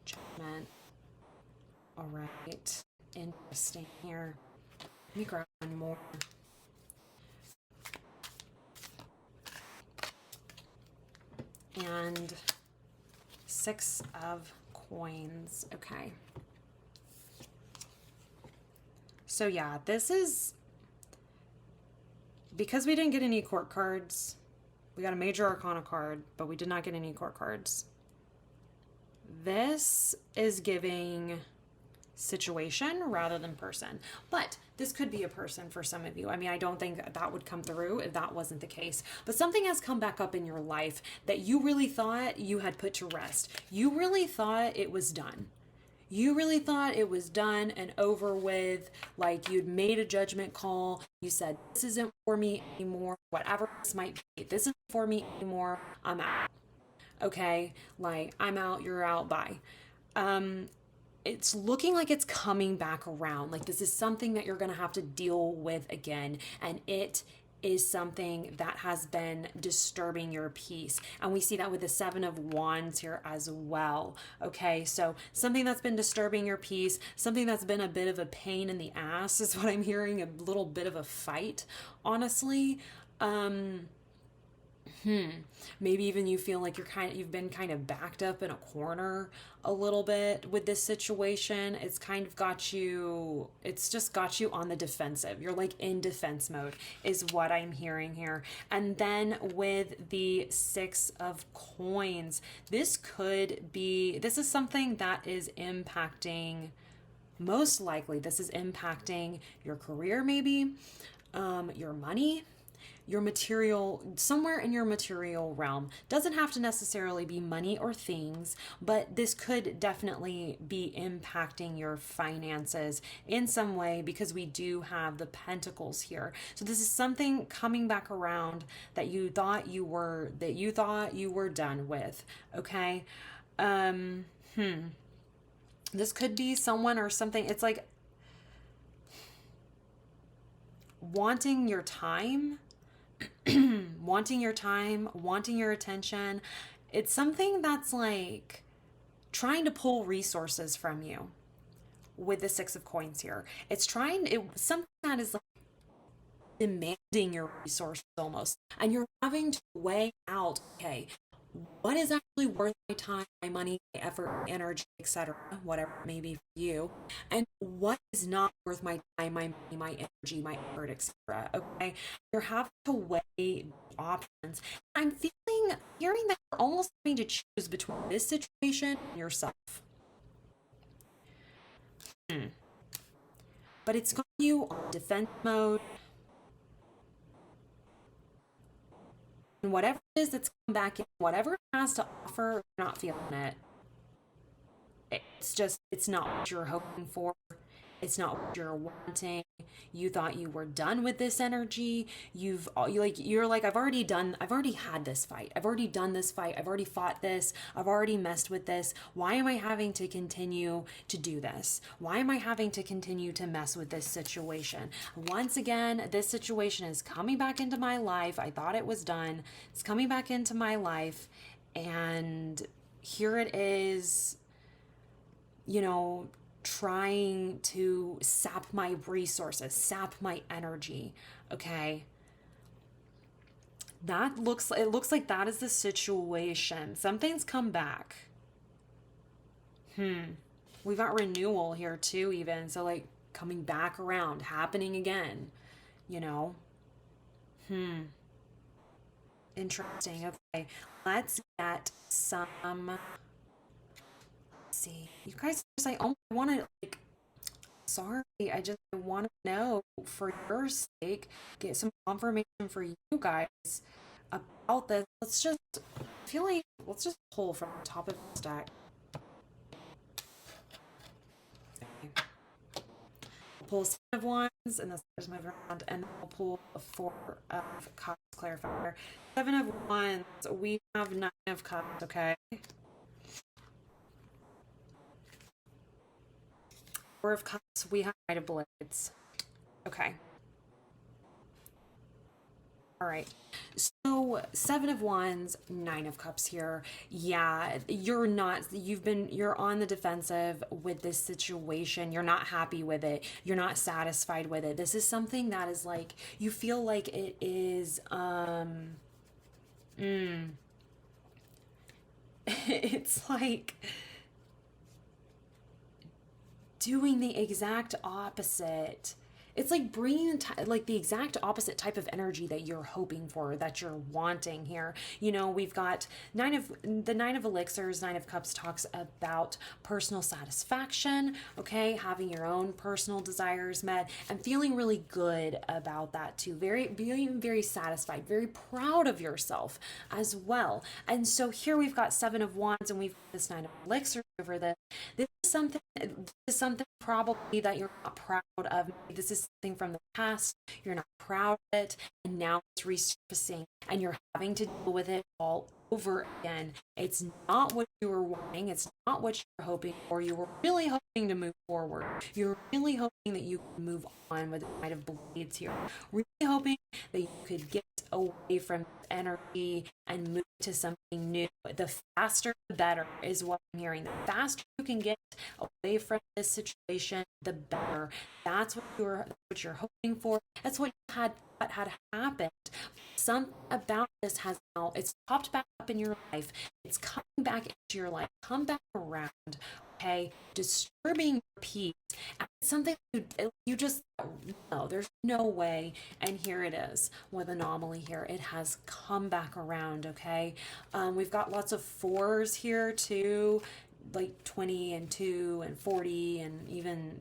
A: Judgment. All right. Interesting here. Let me grab one more. And 6 of coins. Okay. So yeah, this is, because we didn't get any court cards, we got a major arcana card, but we did not get any court cards. This is giving situation rather than person, but this could be a person for some of you. I mean, I don't think that would come through if that wasn't the case, but something has come back up in your life that you really thought you had put to rest. You really thought it was done. You really thought it was done and over with, like you'd made a judgment call. You said, this isn't for me anymore, whatever this might be. This isn't for me anymore. I'm out. Okay? Like, I'm out, you're out, bye. It's looking like it's coming back around. Like, this is something that you're going to have to deal with again. And it is something that has been disturbing your peace. And we see that with the 7 of Wands here as well. Okay, so something that's been disturbing your peace, something that's been a bit of a pain in the ass is what I'm hearing, a little bit of a fight, honestly. Maybe even you feel like you've been kind of backed up in a corner a little bit with this situation. It's just got you on the defensive. You're like in defense mode is what I'm hearing here. And then with the 6 of coins, this is something that is impacting, most likely this is impacting your career, maybe, your money, your material, somewhere in your material realm. Doesn't have to necessarily be money or things, but this could definitely be impacting your finances in some way, because we do have the pentacles here. So this is something coming back around that you thought you were done with. Okay. This could be someone or something. It's like wanting your time, wanting your attention. It's something that's like trying to pull resources from you with the Six of Coins here. Something that is like demanding your resources almost. And you're having to weigh out, okay, what is actually worth my time, my money, my effort, my energy, etc., whatever it may be for you, and what is not worth my time, my money, my energy, my effort, etc. Okay, you're having to weigh the options. I'm hearing that you're almost having to choose between this situation and yourself. But it's got you on defense mode. And whatever it is that's come back in, whatever it has to offer, you're not feeling it. It's not what you're hoping for. It's not what you're wanting. You thought you were done with this energy. You're like, I've already had this fight. I've already done this fight. I've already fought this. I've already messed with this. Why am I having to continue to do this? Why am I having to continue to mess with this situation? Once again, this situation is coming back into my life. I thought it was done. It's coming back into my life. And here it is, trying to sap my resources, sap my energy. Okay. It looks like that is the situation. Something's come back. We've got renewal here too, even. So like coming back around, happening again, you know? Interesting. Okay. Let's get some. See, you guys are just like, oh, I want to like, sorry, I want to know for your sake, get some confirmation for you guys about this. Let's just pull from the top of the stack. Okay. Pull Seven of Wands, and there's my round, and I'll pull a Four of Cups clarifier. Seven of Wands, we have Nine of Cups, okay? Four of Cups, we have Knight of Blades. Okay. All right. So Seven of Wands, Nine of Cups here. Yeah, you're on the defensive with this situation. You're not happy with it. You're not satisfied with it. This is something that is like, you feel like it is, it's like doing the exact opposite. It's like bringing like the exact opposite type of energy that you're hoping for, that you're wanting here. We've got Nine of Elixirs, Nine of Cups talks about personal satisfaction, okay? Having your own personal desires met and feeling really good about that too. Being very satisfied, very proud of yourself as well. And so here we've got Seven of Wands, and we've got this Nine of Elixirs over this. This is something probably that you're not proud of. Maybe this is something from the past. You're not proud of it, and now it's resurfacing, and you're having to deal with it all over again. It's not what you were wanting. It's not what you were hoping for. You were really hoping to move forward. You're really hoping that you could move on with the Knight of Blades here. Really hoping that you could get away from energy and move to something new. The faster the better is what I'm hearing. The faster you can get away from this situation, the better. That's what you're hoping for. That's what had happened. Something about this it's popped back up in your life. It's coming back into your life. Come back around. Okay, disturbing your peace. And it's something you just no, there's no way. And here it is with anomaly here. It has come back around. Okay, we've got lots of fours here too. like 20 and 2 and 40, and even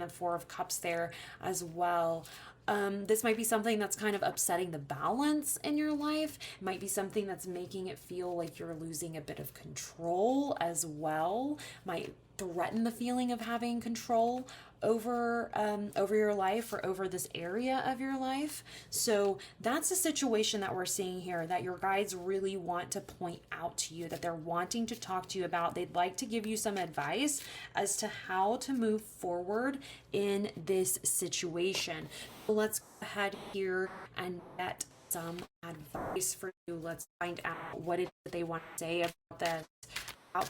A: the Four of Cups there as well. This might be something that's kind of upsetting the balance in your life. It might be something that's making it feel like you're losing a bit of control as well. Might threaten the feeling of having control over your life or over this area of your life. So that's a situation that we're seeing here that your guides really want to point out to you, that they're wanting to talk to you about. They'd like to give you some advice as to how to move forward in this situation. So let's go ahead here and get some advice for you. Let's find out what it is that they want to say about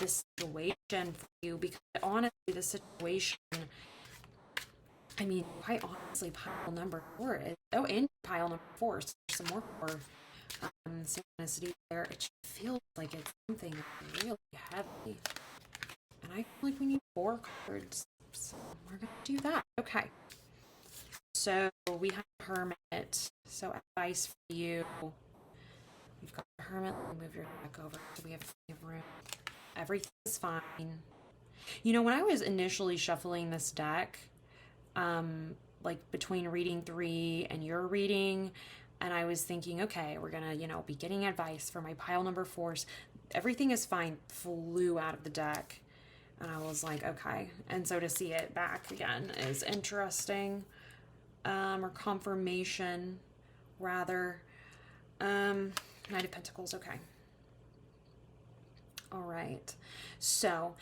A: this situation for you, because honestly, the situation, I mean, quite honestly, pile number 4 is, and pile number 4, so there's some more for synchronicity there. It just feels like it's something really heavy. And I feel like we need 4 cards, so we're going to do that. Okay. So we have Hermit. So advice for you. We've got the Hermit. Let me move your deck over so we have plenty of room. Everything is fine. You know, when I was initially shuffling this deck, like between reading 3 and your reading, and I was thinking, okay, we're gonna, be getting advice for my pile number 4s. Everything is fine flew out of the deck, and I was like, okay. And so to see it back again is interesting, or confirmation rather. Knight of Pentacles. Okay. All right. So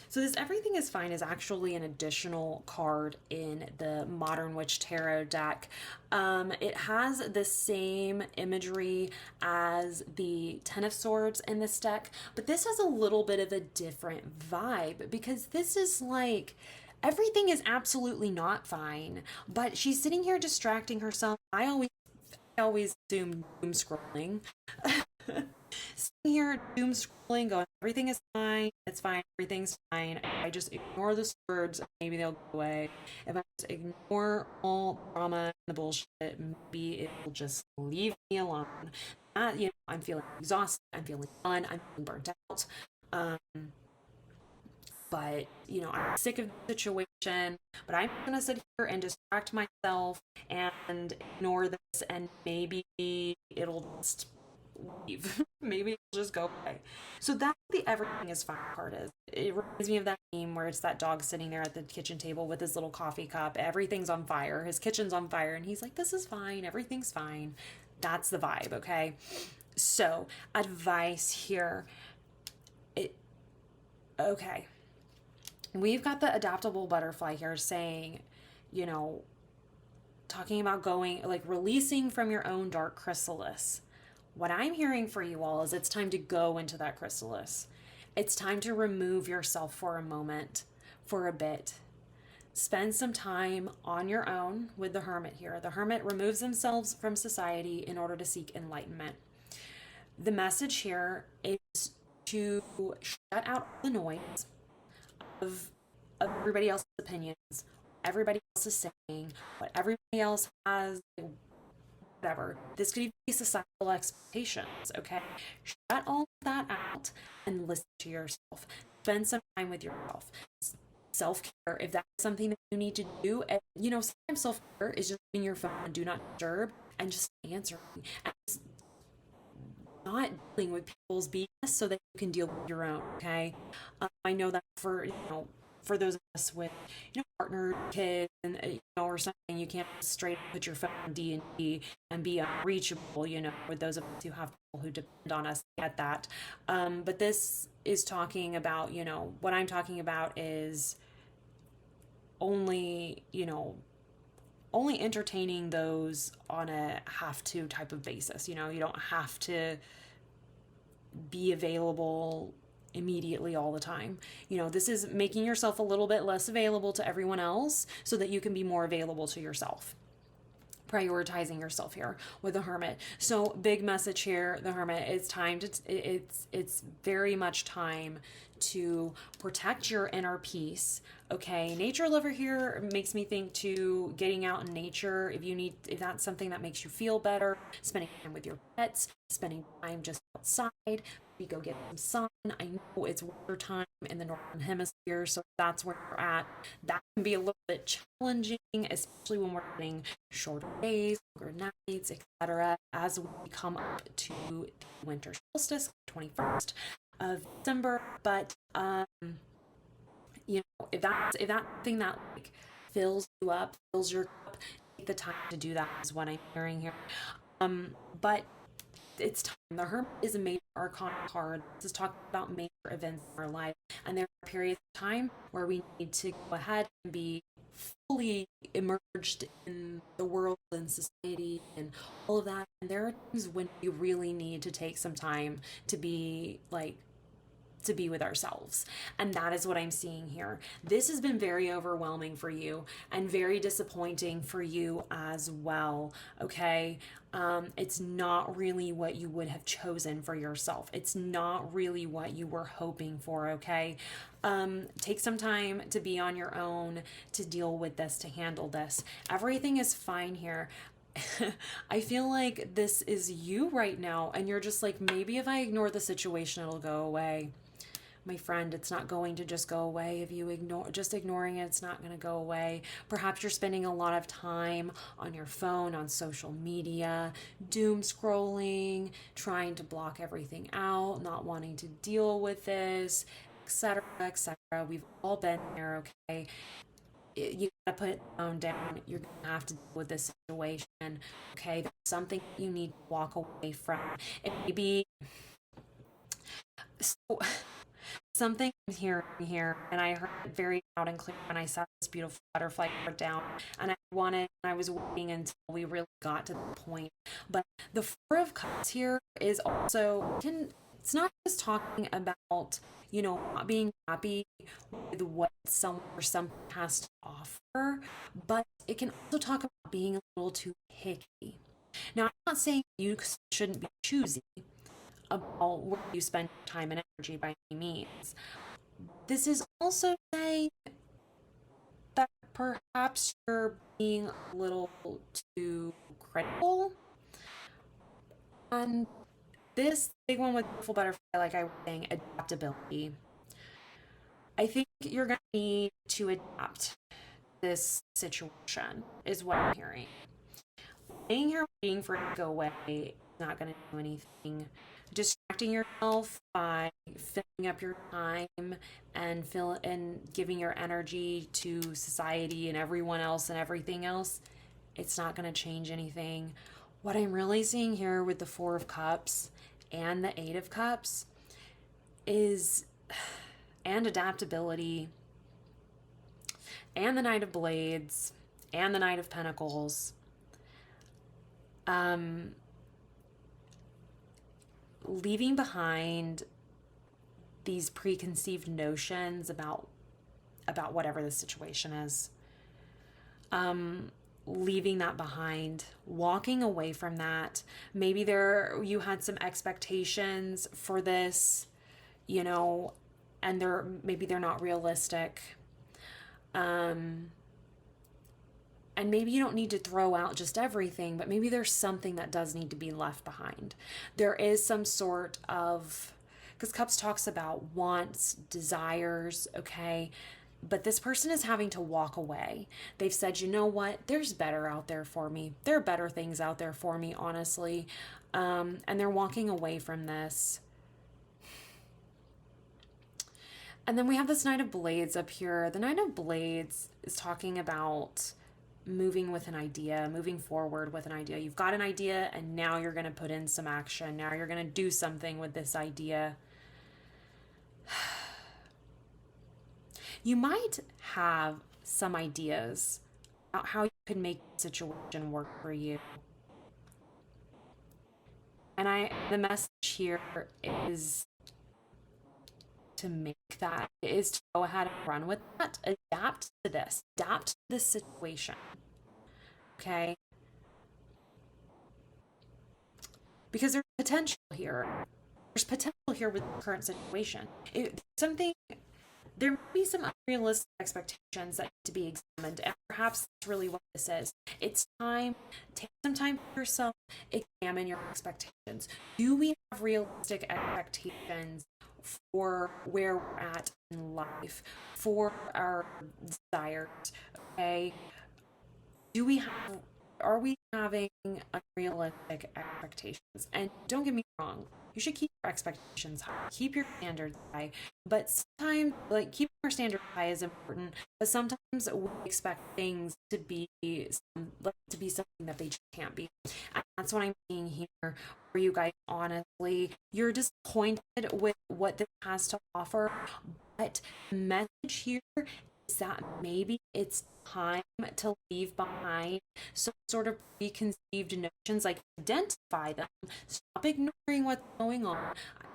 A: So this everything is fine is actually an additional card in the Modern Witch Tarot deck. It has the same imagery as the Ten of Swords in this deck, but this has a little bit of a different vibe, because this is like everything is absolutely not fine, but she's sitting here distracting herself. I always assume doom scrolling. Sitting here doom scrolling, going, everything is fine, it's fine, everything's fine. I just ignore the words, maybe they'll go away. If I just ignore all drama and the bullshit, maybe it will just leave me alone. I'm feeling exhausted, I'm feeling done, I'm feeling burnt out. But I'm sick of the situation, but I'm gonna sit here and distract myself and ignore this, and maybe it'll just leave. Maybe it'll just go away. So that's the everything is fine part is. It reminds me of that meme where it's that dog sitting there at the kitchen table with his little coffee cup. Everything's on fire. His kitchen's on fire, and he's like, this is fine. Everything's fine. That's the vibe, okay? So advice here. Okay. We've got the adaptable butterfly here saying, talking about releasing from your own dark chrysalis. What I'm hearing for you all is it's time to go into that chrysalis. It's time to remove yourself for a moment, for a bit. Spend some time on your own with the Hermit here. The Hermit removes themselves from society in order to seek enlightenment. The message here is to shut out the noise of everybody else's opinions, everybody else is saying, what everybody else has, whatever. This could even be societal expectations, okay? Shut all that out and listen to yourself. Spend some time with yourself. Self-care, if that's something that you need to do, and sometimes self-care is just leaving your phone on do not disturb and just answering and just not dealing with people's BS so that you can deal with your own, okay? I know that for those of us with partner, kids, and or something, you can't straight put your phone on D&D and be unreachable. With those of us who have people who depend on us, get that. But this is talking about, what I'm talking about is only entertaining those on a have to type of basis. You don't have to be available immediately all the time. This is making yourself a little bit less available to everyone else so that you can be more available to yourself. Prioritizing yourself here with the Hermit. So big message here, the Hermit, it's very much time to protect your inner peace. Okay, nature lover here makes me think to getting out in nature. If that's something that makes you feel better, spending time with your pets, spending time just outside, maybe go get some sun. I know it's winter time in the northern hemisphere, so if that's where you're at, that can be a little bit challenging, especially when we're getting shorter days, longer nights, etc. as we come up to the winter solstice, 21st of December. But if that's thing that like fills you up, fills your cup, take the time to do that is what I'm hearing here. But it's time. The Hermit is a major arcana card. This is talking about major events in our life, and there are periods of time where we need to go ahead and be fully immersed in the world and society and all of that. And there are times when we really need to take some time to be with ourselves. And that is what I'm seeing here. This has been very overwhelming for you and very disappointing for you as well. Okay. It's not really what you would have chosen for yourself. It's not really what you were hoping for. Okay. Take some time to be on your own, to deal with this, to handle this. Everything is fine here. I feel like this is you right now, and you're just like, maybe if I ignore the situation, it'll go away. My friend, it's not going to just go away. If you ignoring it, it's not going to go away. Perhaps you're spending a lot of time on your phone, on social media, doom scrolling, trying to block everything out, not wanting to deal with this, etc., etc. We've all been there, okay? You gotta put it down. You're gonna have to deal with this situation, okay? There's something you need to walk away from. It may be so. Something I'm hearing here, and I heard it very loud and clear when I saw this beautiful butterfly card down, and I was waiting until we really got to the point. But the Four of Cups here is also, it's not just talking about, not being happy with what someone or something has to offer, but it can also talk about being a little too picky. Now, I'm not saying you shouldn't be choosy about where you spend time and energy by any means. This is also saying that perhaps you're being a little too critical. And this big one with beautiful butterfly, like I was saying, adaptability. I think you're going to need to adapt this situation, is what I'm hearing. Staying here waiting for it to go away is not going to do anything. Distracting yourself by filling up your time and giving your energy to society and everyone else and everything else, it's not going to change anything. What I'm really seeing here with the Four of Cups and the Eight of Cups is, and adaptability, and the Knight of Blades, and the Knight of Pentacles, leaving behind these preconceived notions about whatever the situation is, leaving that behind, walking away from that. Maybe you had some expectations for this, and maybe they're not realistic. And maybe you don't need to throw out just everything, but maybe there's something that does need to be left behind. There is some sort of, because Cups talks about wants, desires, okay? But this person is having to walk away. They've said, you know what? There's better out there for me. There are better things out there for me, honestly. And they're walking away from this. And then we have this Knight of Blades up here. The Knight of Blades is talking about moving with an idea, moving forward with an idea. You've got an idea, and now you're going to put in some action. Now you're going to do something with this idea. You might have some ideas about how you could make the situation work for you. And the message here is to make that, is to go ahead and run with that. Adapt to this situation. Okay? Because there's potential here. There's potential here with the current situation. Something there might be some unrealistic expectations that need to be examined, and perhaps that's really what this is. It's time, take some time for yourself, examine your expectations. Do we have realistic expectations for where we're at in life, for our desires? Okay, do we have are we having unrealistic expectations? And don't get me wrong, you should keep your expectations high, keep your standards high. But sometimes, like, keeping our standards high is important. But sometimes we expect things to be to be something that they just can't be. And that's what I'm seeing here. For you guys, honestly, you're disappointed with what this has to offer. But the message here is that maybe it's time to leave behind some sort of preconceived notions, like identify them, stop ignoring what's going on,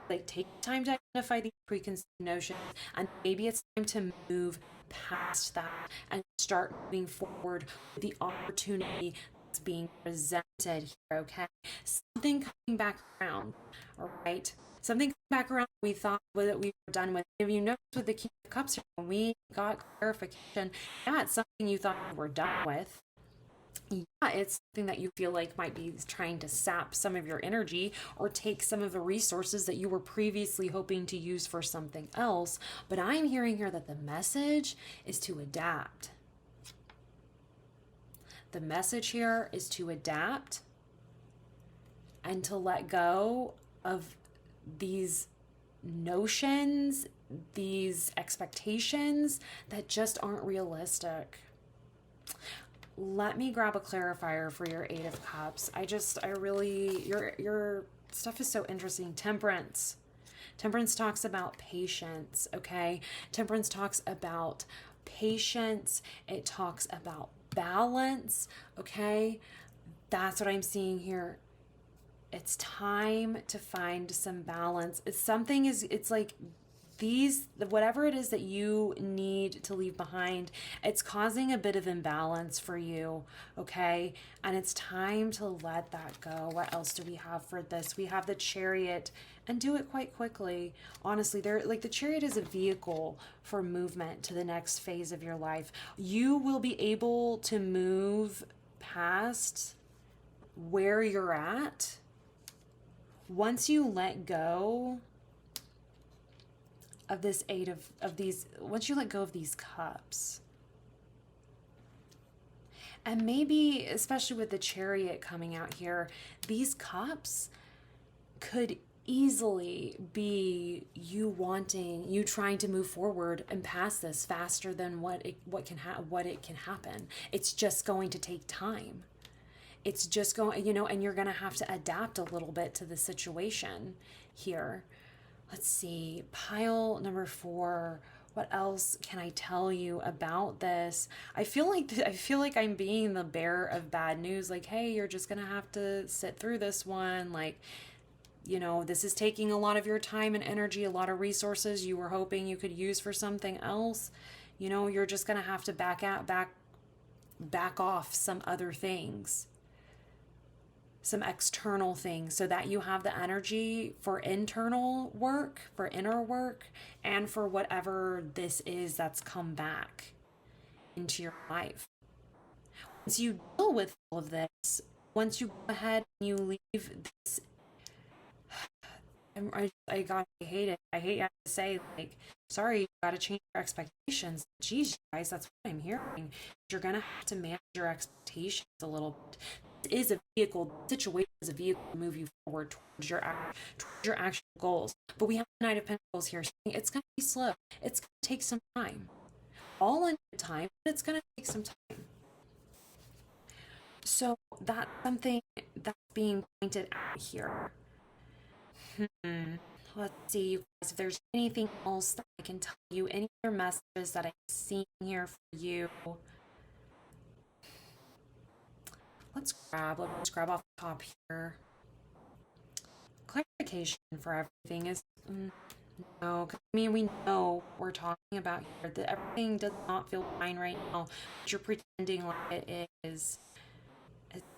A: like take time to identify these preconceived notions, and maybe it's time to move past that and start moving forward with the opportunity that's being presented here. Okay, something coming back around. All right, something back around we thought that we were done with. If you notice with the King of Cups here, when we got clarification, yeah, it's something you thought you were done with. Yeah, it's something that you feel like might be trying to sap some of your energy or take some of the resources that you were previously hoping to use for something else. But I'm hearing here that the message is to adapt. The message here is to adapt and to let go of these notions, these expectations that just aren't realistic. Let me grab a clarifier for your Eight of Cups. I really, your stuff is so interesting. Temperance. Temperance talks about patience, okay? Temperance talks about patience. It talks about balance, okay? That's what I'm seeing here. It's time to find some balance. It's like whatever it is that you need to leave behind, it's causing a bit of imbalance for you, okay? And it's time to let that go. What else do we have for this? We have the Chariot, and do it quite quickly. Honestly, the Chariot is a vehicle for movement to the next phase of your life. You will be able to move past where you're at once you let go of this once you let go of these cups. And maybe, especially with the Chariot coming out here, these cups could easily be you trying to move forward and past this faster than what it can happen. It's just going to take time. It's just going, and you're going to have to adapt a little bit to the situation here. Let's see, pile number 4. What else can I tell you about this? I feel like I'm being the bearer of bad news. Like, hey, you're just gonna have to sit through this one. Like, this is taking a lot of your time and energy, a lot of resources you were hoping you could use for something else. You're just gonna have to back off some other things, some external things, so that you have the energy for internal work, for inner work, and for whatever this is that's come back into your life. Once you deal with all of this, once you go ahead and you leave this, I hate it. I hate to say, like, sorry, you got to change your expectations. Geez, guys, that's what I'm hearing. You're going to have to manage your expectations a little bit. Is a vehicle, situation is a vehicle to move you forward towards your actual goals. But we have the Knight of Pentacles here saying it's going to be slow. It's going to take some time. All in time, but it's going to take some time. So that's something that's being pointed out here. Let's see, you guys, if there's anything else that I can tell you, any other messages that I'm seeing here for you. Let's grab off the top here. Clarification for everything is no. We know we're talking about here that everything does not feel fine right now, but you're pretending like it is.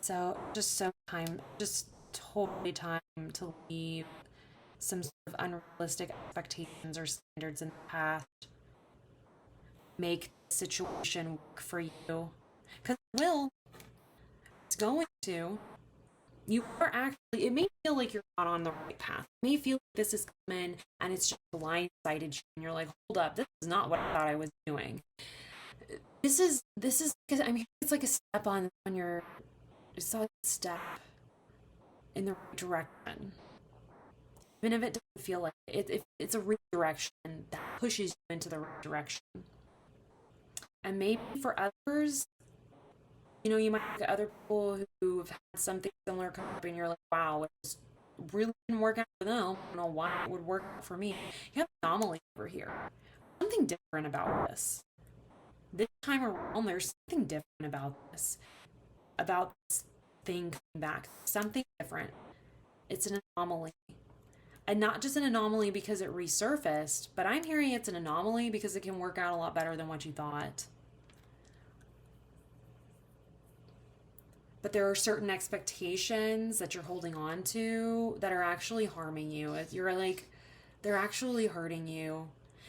A: So totally time to leave some sort of unrealistic expectations or standards in the past. make the situation work for you. Because it will. It's going to. You are actually, it may feel like you're not on the right path. It may feel like this is coming and it's just blindsided you and you're like, hold up, this is not what I thought I was doing. This is because I mean it's like a step on your, it's like a step in the right direction. Even if it doesn't feel like it, if it's a redirection that pushes you into the right direction. And maybe for others, you might look at other people who've had something similar come up and you're like, wow, it just really didn't work out for them. I don't know why it would work out for me. You have an anomaly over here. Something different about this. This time around, there's something different about this thing coming back. Something different. It's an anomaly. And not just an anomaly because it resurfaced, but I'm hearing it's an anomaly because it can work out a lot better than what you thought. But there are certain expectations that you're holding on to that are actually harming you. You're like, they're actually hurting you.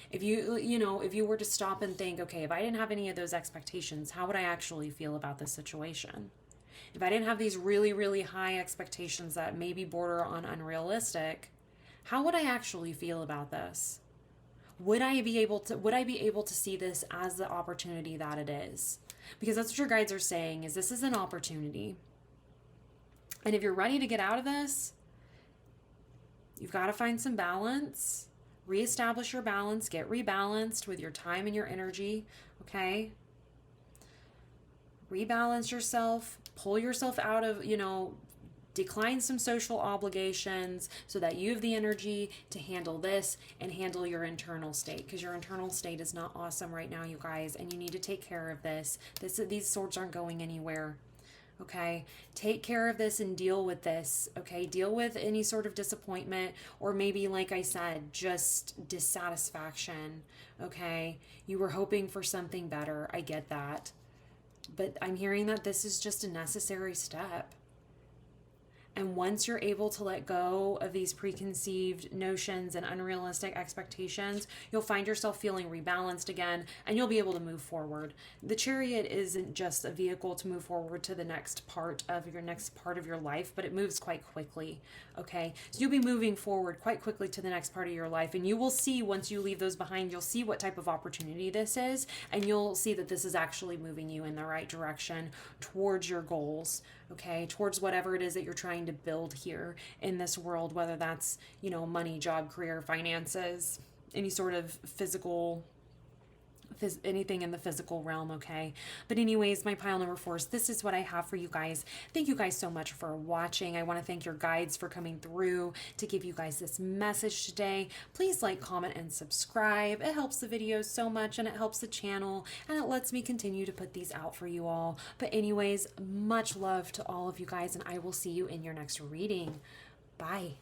A: If you were to stop and think, okay, if I didn't have any of those expectations, how would I actually feel about this situation? If I didn't have these really, really high expectations that maybe border on unrealistic, how would I actually feel about this? Would I be able to see this as the opportunity that it is? Because that's what your guides are saying, is this is an opportunity. And if you're ready to get out of this, you've got to find some balance, reestablish your balance, get rebalanced with your time and your energy, okay? Rebalance yourself, pull yourself out of, decline some social obligations so that you have the energy to handle this and handle your internal state, because your internal state is not awesome right now, you guys, and you need to take care of this. These swords aren't going anywhere. Okay, take care of this and deal with this. Okay, deal with any sort of disappointment, or maybe, like I said, just dissatisfaction. Okay, you were hoping for something better. I get that, but I'm hearing that this is just a necessary step. And once you're able to let go of these preconceived notions and unrealistic expectations, you'll find yourself feeling rebalanced again, and you'll be able to move forward. The Chariot isn't just a vehicle to move forward to the next part of your life, but it moves quite quickly. Okay, so you'll be moving forward quite quickly to the next part of your life, and you will see, once you leave those behind, you'll see what type of opportunity this is, and you'll see that this is actually moving you in the right direction towards your goals. Okay, towards whatever it is that you're trying to build here in this world, whether that's, money, job, career, finances, any sort of anything in the physical realm, okay? But anyways, my pile number 4 is this is what I have for you guys. Thank you guys so much for watching. I want to thank your guides for coming through to give you guys this message today. Please like, comment, and subscribe. It helps the videos so much, and it helps the channel, and it lets me continue to put these out for you all. But anyways, much love to all of you guys, and I will see you in your next reading. Bye.